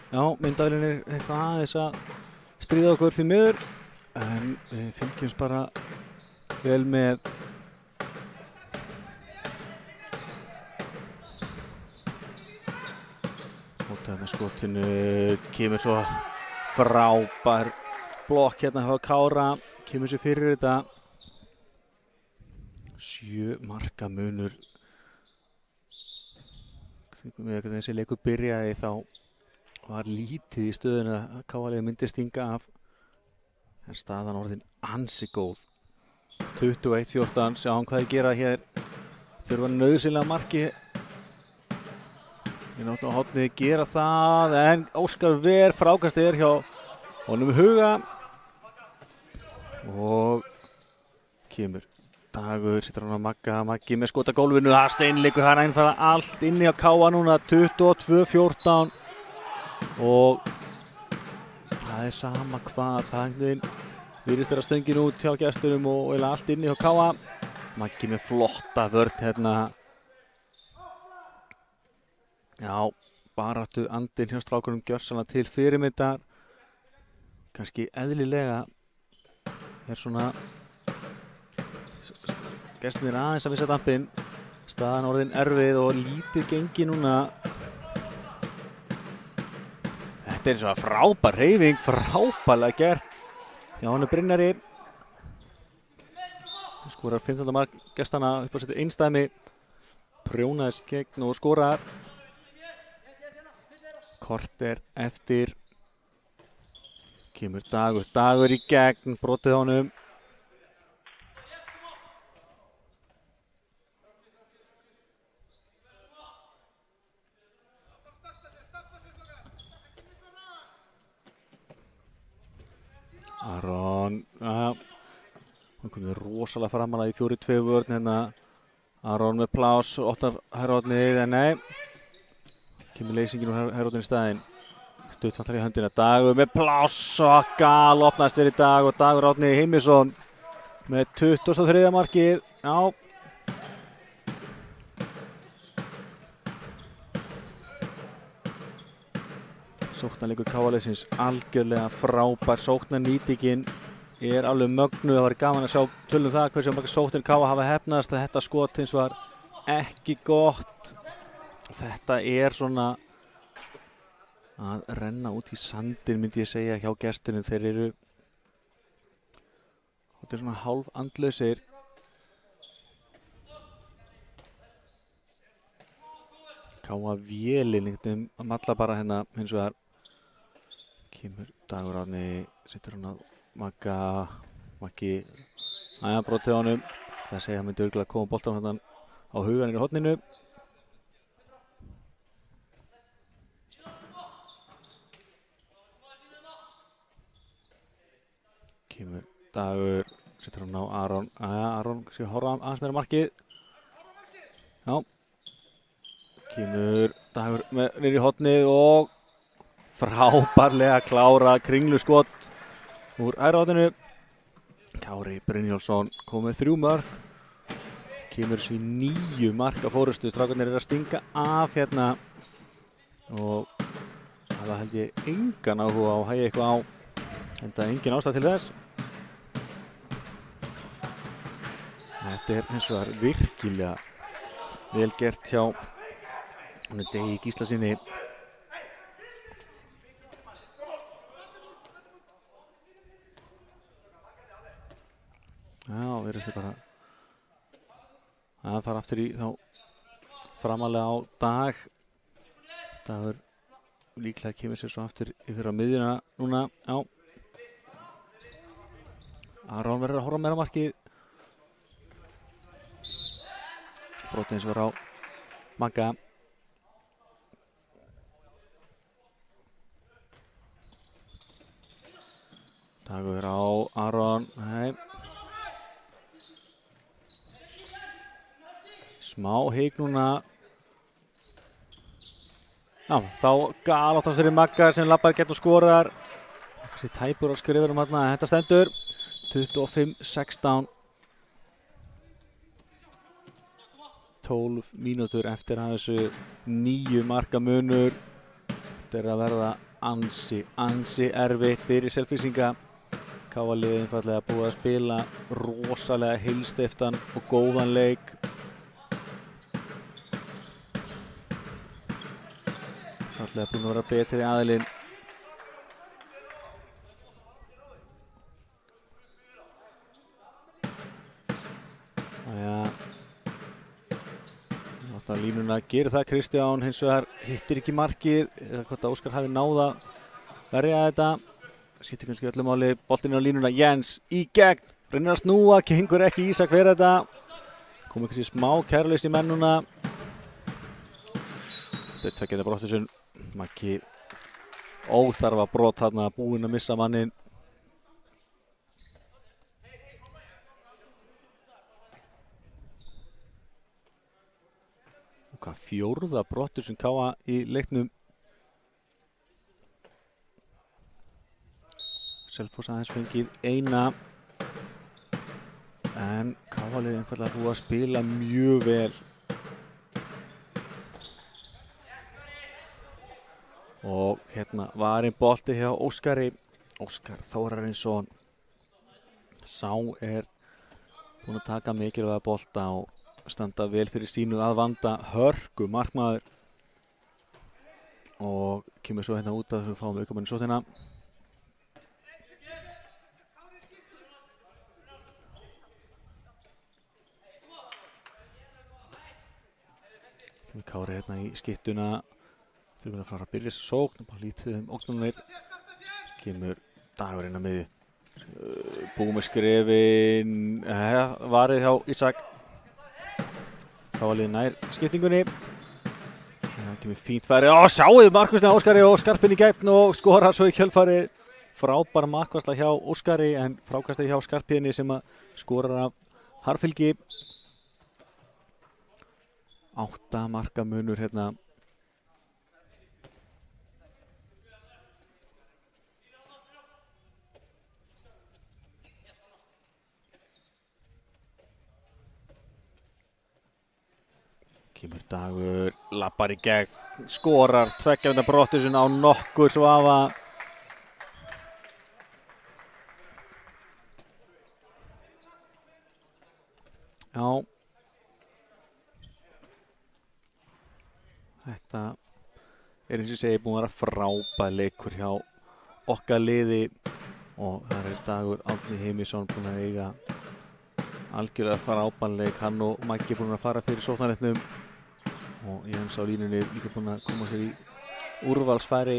[SPEAKER 1] Já, myndavélin eitthvað aðeins að stríða okkur því miður, en við fylgjumst bara vel með. Út af með skotinu, kemur svo frábær blokk hérna hjá Kára, kemur sér fyrir þetta. 7 marka munur. Þegar þessi leikur byrjaði þá var lítið í stöðuna að KA-liðið myndi stinga af, en staðan orðin ansi góð. 21-14, sjáum hvað þið gera hér. Þurfa nauðsynlega marki. Í nóttu á hornið gera það, en Óskar Ver frákast hjá honum Huga. Og kemur Dagur, situr hann á Magga, Maggi með skot að gólfinu, það steinleikur, það einfaða allt inni á KA núna, 22-14. Og það sama hvað, það virðist vera stöngin út hjá gestunum og eiginlega allt inni hjá KA. Maggi með flotta vörn hérna. Já, baráttu andinn hjá strákunum gjörsamlega til fyrirmyndar. Kannski eðlilega svona gestunir aðeins að missa dampinn. Staðan orðin erfið og lítið gengi núna. Þetta eins og frábær hreyfing, frábærlega gert hjá honum Brynjari. Skorar 15. mark gestanna upp á sitt einstæmi. Prjónaðist gegn og skorar. Korter eftir. Kemur Dagur í gegn, brotið honum. Aron, hann komið rosalega framalega í 4-2 vörn hérna. Aron með pláss, opnar herrótnið, en nei. Kemur leysingin úr herrótnið í staðinn. Stuttvantar í höndina, Dagur með pláss og galopnast í dag og Dagur Árni Heimisson með 23. markið. Já. Sóknarleikur KA-liðsins algjörlega frábær. Sóknarnýtingin alveg mögnuð. Það var gaman að sjá tölum það hversu margar sóknir KA hafa hefnast. Þetta skot hins var ekki gott. Þetta svona að renna út í sandin, myndi ég segja, hjá gestunum. Þeir þetta svona hálf andlausir. KA-vélin að malla bara hérna hins vegar. Kemur Dagur Árni, setur hann að Maggi, aðja brotið á honum. Það segja að hann myndi örugglega koma boltanum hérna á Hugan í horninu. Kemur Dagur, setur hann á Aron, Aron sé horfa aðeins meira markið. Já. Kemur Dagur niður í hornið og frábærlega klára kringluskot úr hægra horninu. Kári Brynjólfsson kom með 3 mörk. Kemur sér 9 marka fórustu. Strákarnir að stinga af hérna og það held ég engan áhuga á að hægja eitthvað á, enda engin ástæða til þess. Þetta hins vegar virkilega vel gert hjá Degi Gíslasyni. Já, virðist bara að fara aftur í þá framalega á Dag. Dagur líklega kemur sér svo aftur yfir á miðjuna núna. Já. Aron verður að horfa meira á markið. Brotið eins og verður á Magga. Dagur á Aron. Nei. Smá hik núna. Já, þá galóttast fyrir Magga sem labbar gegn og skorar. Þessi tæpur á skrifurum hérna, þetta stendur 25-16. 12 mínútur eftir að þessu 9 marka munur. Þetta að verða ansi erfitt fyrir Selfyssinga. KA-liðið einfaldlega búið að spila rosalega heilsteyptan og góðan leik. Einfaldlega búin að vera betri aðilinn. Línuna gerir það Kristján, hins vegar hittir ekki markið, eða hvort að Óskar hafi náð að verja þetta. Skiptir kannski öllu máli, boltinn á línuna, Jens í gegn, reynir að snúa, gengur ekki Ísak fyrir þetta. Komið kannski smá kærleys í mennuna. Þetta tveggjandi brottisum, Maggi óþarfa brot þarna, búinn að missa mannin. Fjórða brottur sem KA í leiknum. Selfoss aðeins fengið eina. En KA-liðið einfaldlega búið að spila mjög vel. Og hérna var einn bolti hjá Óskari. Óskar Þórarinsson. Sá búinn að taka mikilvæga bolta og standa vel fyrir sínu að vanda. Hörku markmaður og kemur svo hérna út að við fáum aukamann í sótina. Kemur Kári hérna í skyttuna. Þurfum að fara að byrja þessu sókn, bara lítið ógnunir. Kemur Dagur inn á miðju. Búið með skrefin, varið hjá Ísak. KA-liðið nær skiptingunni. Það kemur fínt færi. Sjáuðu markvarsla Óskari og skarpinn í gegn og skorar svo í kjölfari. Frábær markvarsla hjá Óskari en frákastið hjá Skarphéðinni sem að skorar af harðfylgi. 8 marka munur hérna. Kemur Dagur, lappar í gegn, skorar, tveggjandi brottisinn á nokkur svafa. Já. Þetta eins og ég segi búinn að vera frábær leikur hjá okkar liði og það Dagur Árni Heimisson búinn að eiga algjörlega frábær leik. Hann og Maggi búinn að fara fyrir sóknarleiknum. Og Jens á línunni líka búinn að koma sér í úrvalsfæri.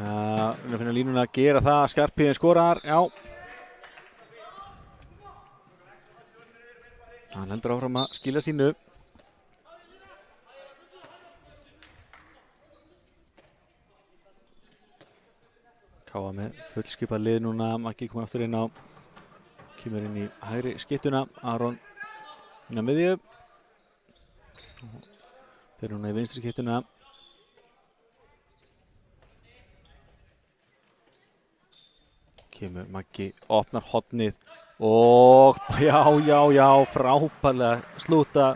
[SPEAKER 1] Að finna línuna að gera það, Skarphéðinn skorar, já. Hann heldur áfram að skila sínu. KA með fullskipað lið núna, Maggi komið aftur inn á, kemur inn í hægri skyttuna, Aron inn á miðju. Fer núna í vinstri skyttuna. Kemur Maggi, opnar hornið og já, frábærlega slúta.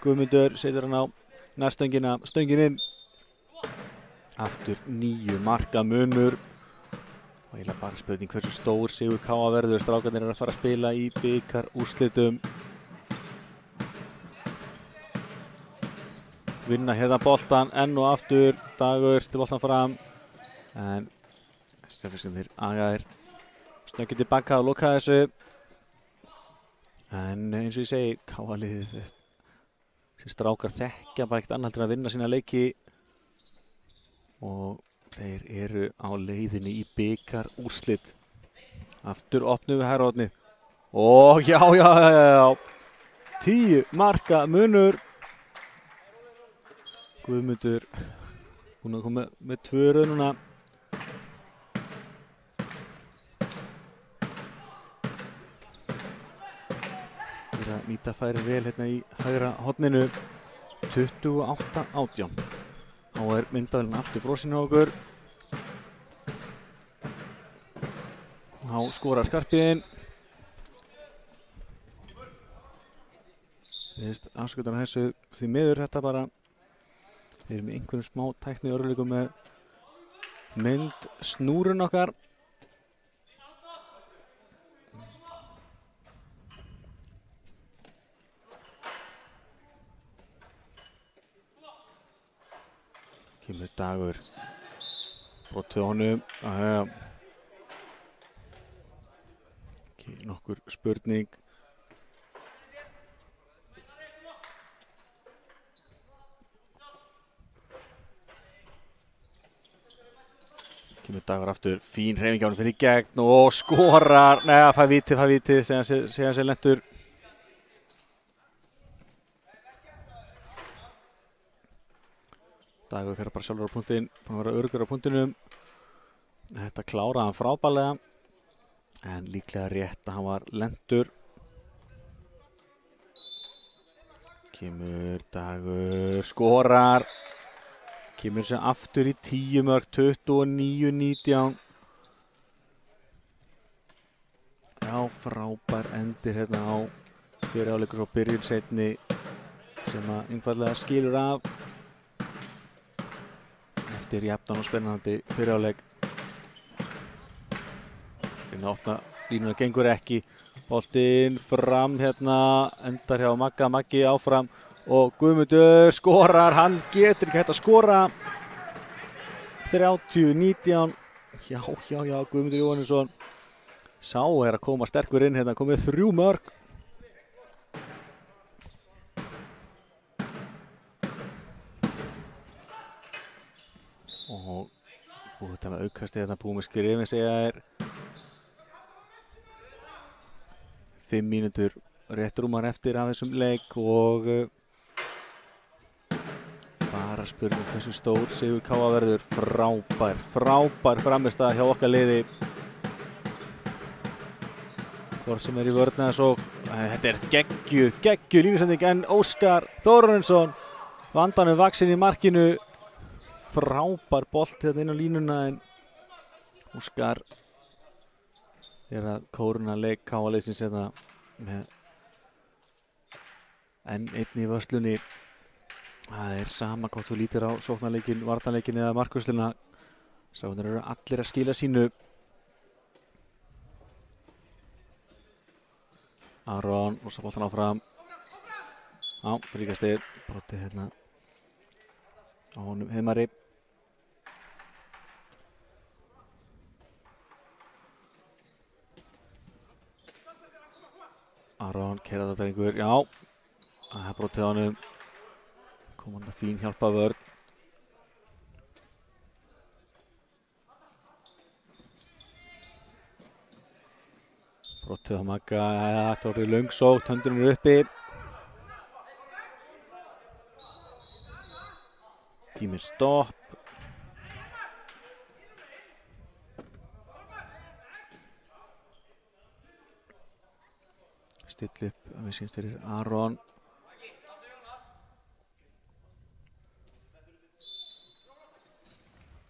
[SPEAKER 1] Guðmundur setur hann á nærstöngina, stöngin inn. Aftur 9 marka munur. Og eiginlega bara spurning hversu stór sigur KA verður. Strákarnir að fara að spila í bikarúrslitum. Vinna hérna boltan enn og aftur. Dagur til boltan fram. En Selfyssingar agaðir. Snöggið tilbaka og loka þessu. En eins og ég segi, KA-liðið, þessi strákar þekkja bara ekkert annað heldur en að vinna sína leiki. Og þeir eru á leiðinni í bikarúrslit. Aftur opnum við hægra hornið. Og já. 10 marka munur. Guðmundur búinn að koma með 2 rauð núna. Fyrir að nýta færi vel hérna í hægra horninu. 28-18. Þá myndaðurinn aftur frosinn á okkur. Þá skorar Skarphéðinn. Afskutan þessu því miður þetta bara. Við erum með einhverjum smá tækni örðuleikum með mynd snúrun okkar. Kemur Dagur. Brotið honum. Nokkur spurning. Kemur Dagur aftur, fín hreyfing á honum fyrir í gegn og skorar. Nei, fær vítið, segja sér lentur. Dagur fyrir bara sjálfur á punktinn, búinn að vera öruggur á punktinum. Þetta kláraði hann frábærlega, en líklega rétt að hann var lentur. Kemur Dagur, skorar. Kemur sér aftur í 10 mörk, 29-19. Já, frábær endir hérna á fyrir áleikur svo byrjun seinni sem að einfaldlega skilur af. Eftir jafnan og spennandi fyrir áleik. Reyna að opna línuna, gengur ekki. Boltinn fram hérna, endar hjá Magga, Maggi áfram. Og Guðmundur skorar, hann getur ekki hægt að skora. 30-19. Já, Guðmundur Jóhannesson. Sá að koma sterkur inn hérna, komið 3 mörk. Og þetta með aukastið hérna búið með skrifin segja 5 mínútur rétt rúmar eftir af þessum leik og bara spurning hversu stór sigur KA verður. Frábær frammistaða hjá okkar liði. Hvort sem í vörn eða svo. Þetta geggjuð línusending en Óskar Þórarinsson vandanum vaxinn í markinu. Frábær bolt hérna inn á línuna en Óskar að kóruna leik KA-liðsins hérna með enn einn í vörslunni. Það sama hvort þú lítir á sóknarleikin, varnarleikin eða markvörsluna. Strákarnir eru allir að skila sínu. Aron losa boltan áfram. Já, fríkastið. Brotið hérna á honum Heiðmari. Aron keyrði þetta einhver. Já, það brotið á honum. Komanda fín hjálpa vörn. Brotið á Magga, þetta voruð löngsótt, höndunum er uppi. Tíminn stopp. Still upp, við sínst fyrir Aron.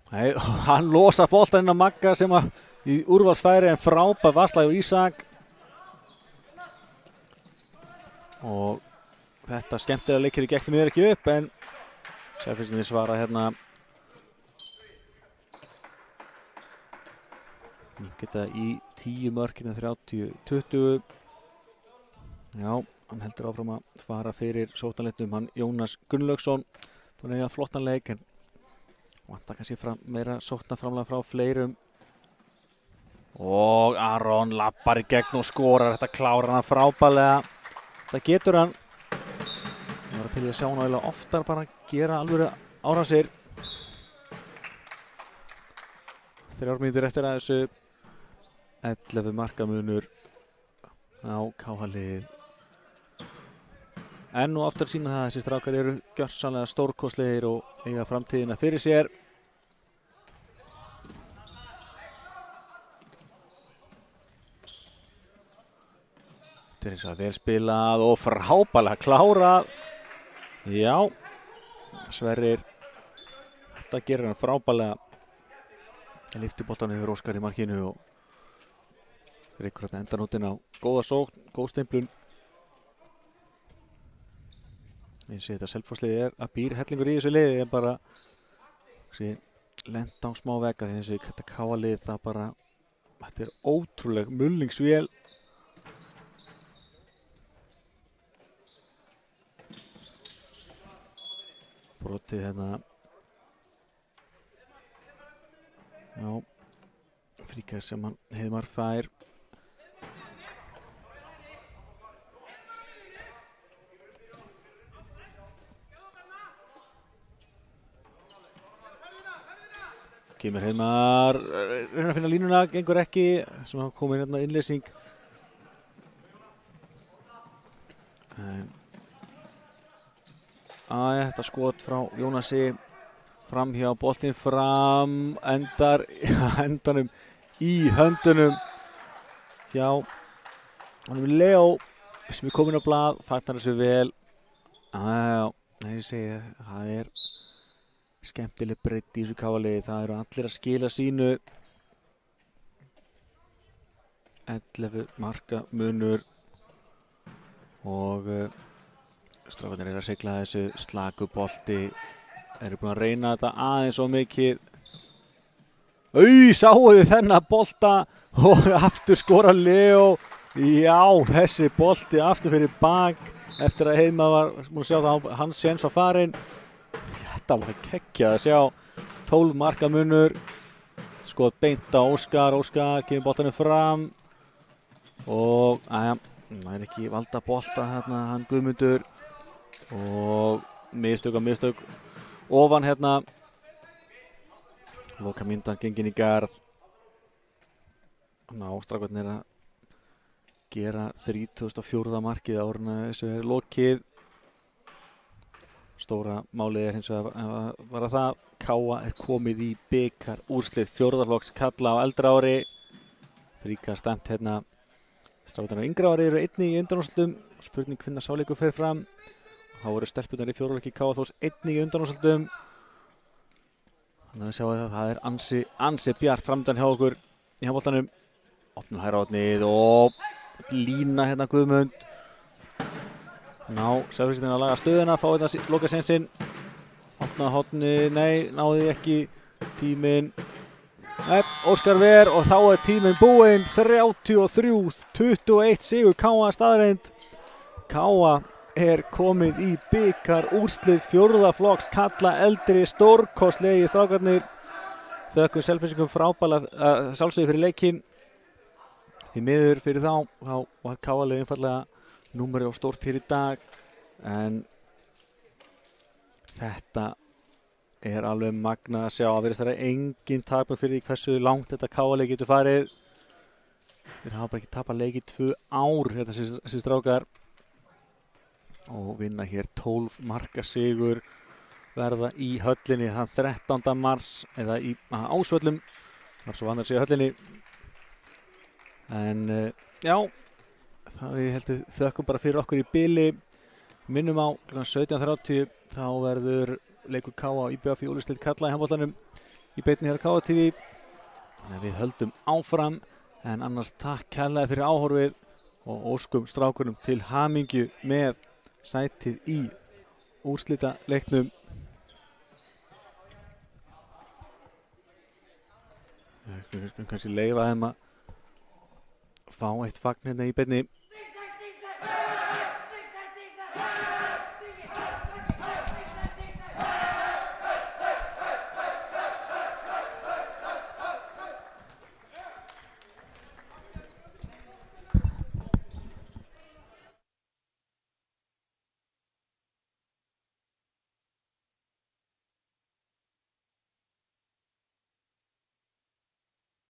[SPEAKER 1] Nei, hann losa boltan inn á Magga sem að í úrvalsfæri en frábær varslag á Ísak. Og þetta skemmtilega leikir í gegn mér ekki upp en Selfyssingar svara hérna. Geta í 10 mörkina 30-20. Já, hann heldur áfram að fara fyrir sóknarleiknum. Hann Jónas Gunnlaugsson búinn að eiga flottan leik en vantar kannski meira sóknarframlag frá fleirum. Og Aron lappar í gegn og skorar. Þetta klárar hann frábærlega. Þetta getur hann. Ég var til að sjá hann eiginlega oftar bara gera alvöru árásir. 3 mínútur eftir að þessu. 11 markamunur á KA-lið. enn og aftur sína það að þessi strákar eru gjörsamlega stórkostlegir og eiga framtíðina fyrir sér. Þetta er eins og vel spilað og frábærlega klárað. Já, Sverrir, þetta gerir hann frábærlega. Lyfti boltann yfir Óskar í markinu og reykur hérna endanótin á góða sókn, góð stimplun. Eins og þetta Selfossliðið að býr hellingur í þessu liði en bara lent á smá vegga því eins og þetta KA-lið það bara, þetta er ótrúleg mulningsvél. Brotið hérna. Já, fríkað sem hann Heiðmar fær. Kemur Heiðmar, reyna að finna línuna, gengur ekki, sem hafa komið hérna innleysing. Þetta skot frá Jónasi, framhjá, boltinn fram, endar endanum í höndunum hjá Leo sem er komin á blað, fagnar þessu vel. Ég segi, það er skemmtileg breidd í þessu KA-liði, það eru allir að skila sínu. 11 marka munur og strákarnir eru að sigla þessu slaku bolti, eru búin að reyna þetta aðeins of mikið. Sáu þið þennan bolta og aftur skora Leo. Já, þessi bolti aftur fyrir bak eftir að Heiðmar var búin að sjá það hans séns var farinn. Þetta var geggjað að sjá, 12 marka munur, skot beint á Óskar, Óskar kemur boltanum fram og það er ekki valda bolta hérna, hann Guðmundur og mistök ofan hérna. Loka myndan gengin í garð. Strákarnir er að gera 34. markið áður en þessu er lokið. Stóra málið er hins vegar að vera það, KA er komið í bikar úrslit 4. flokks karla á eldra ári. Fríka stemt hérna. Strákarnir á yngra ári eru einnig í undanúrslitum. Spurning hvenær sá leikur fer fram. Þá voru stelpurnar í 4. flokki KA Þórs einnig í undanúrslitum. Þannig að við sjáum að það er ansi bjart framöndan hjá okkur í handboltanum. Opnum hægra hornið og lína hérna Guðmund. Selfyssingarnir að laga stöðuna, fá hérna loka sénsinn. Opna hornið, nei, náði ekki tíminn. Óskar ver og þá er tíminn búinn. 33-21 sigur KA staðreind. KA er komið í bikar úrslit 4. flokks karla eldri, stórkostlegi strákarnir. Þökkum Selfyssingum frábærlega sjálfsögðu fyrir leikinn. Því miður fyrir þá var KA-lið einfallega númerið of stórt hér í dag, en þetta er alveg magnað að sjá að virðist vera engin takmörk fyrir því hversu langt þetta KA-lið getur farið. Þeir hafa bara ekki tapað leik í 2 ár, þessi strákar. Og vinna hér 12 marka sigur, verða í höllinni þann 13. mars eða í Ásvöllum, var svo vannar að segja höllinni. En já, það við heldum þökkum bara fyrir okkur í bili. Minnum á kl. 17:30 þá verður leikur KA og IBF í úrvalsdeild karla í handboltanum í beinni hér á KA TV. Þannig að við höldum áfram, en annars takk kærlega fyrir áhorfið og óskum strákunum til hamingju með sætið í úrslitaleiknum. Við skulum kannski leyfa þeim að fá eitt fagn hérna í beinni.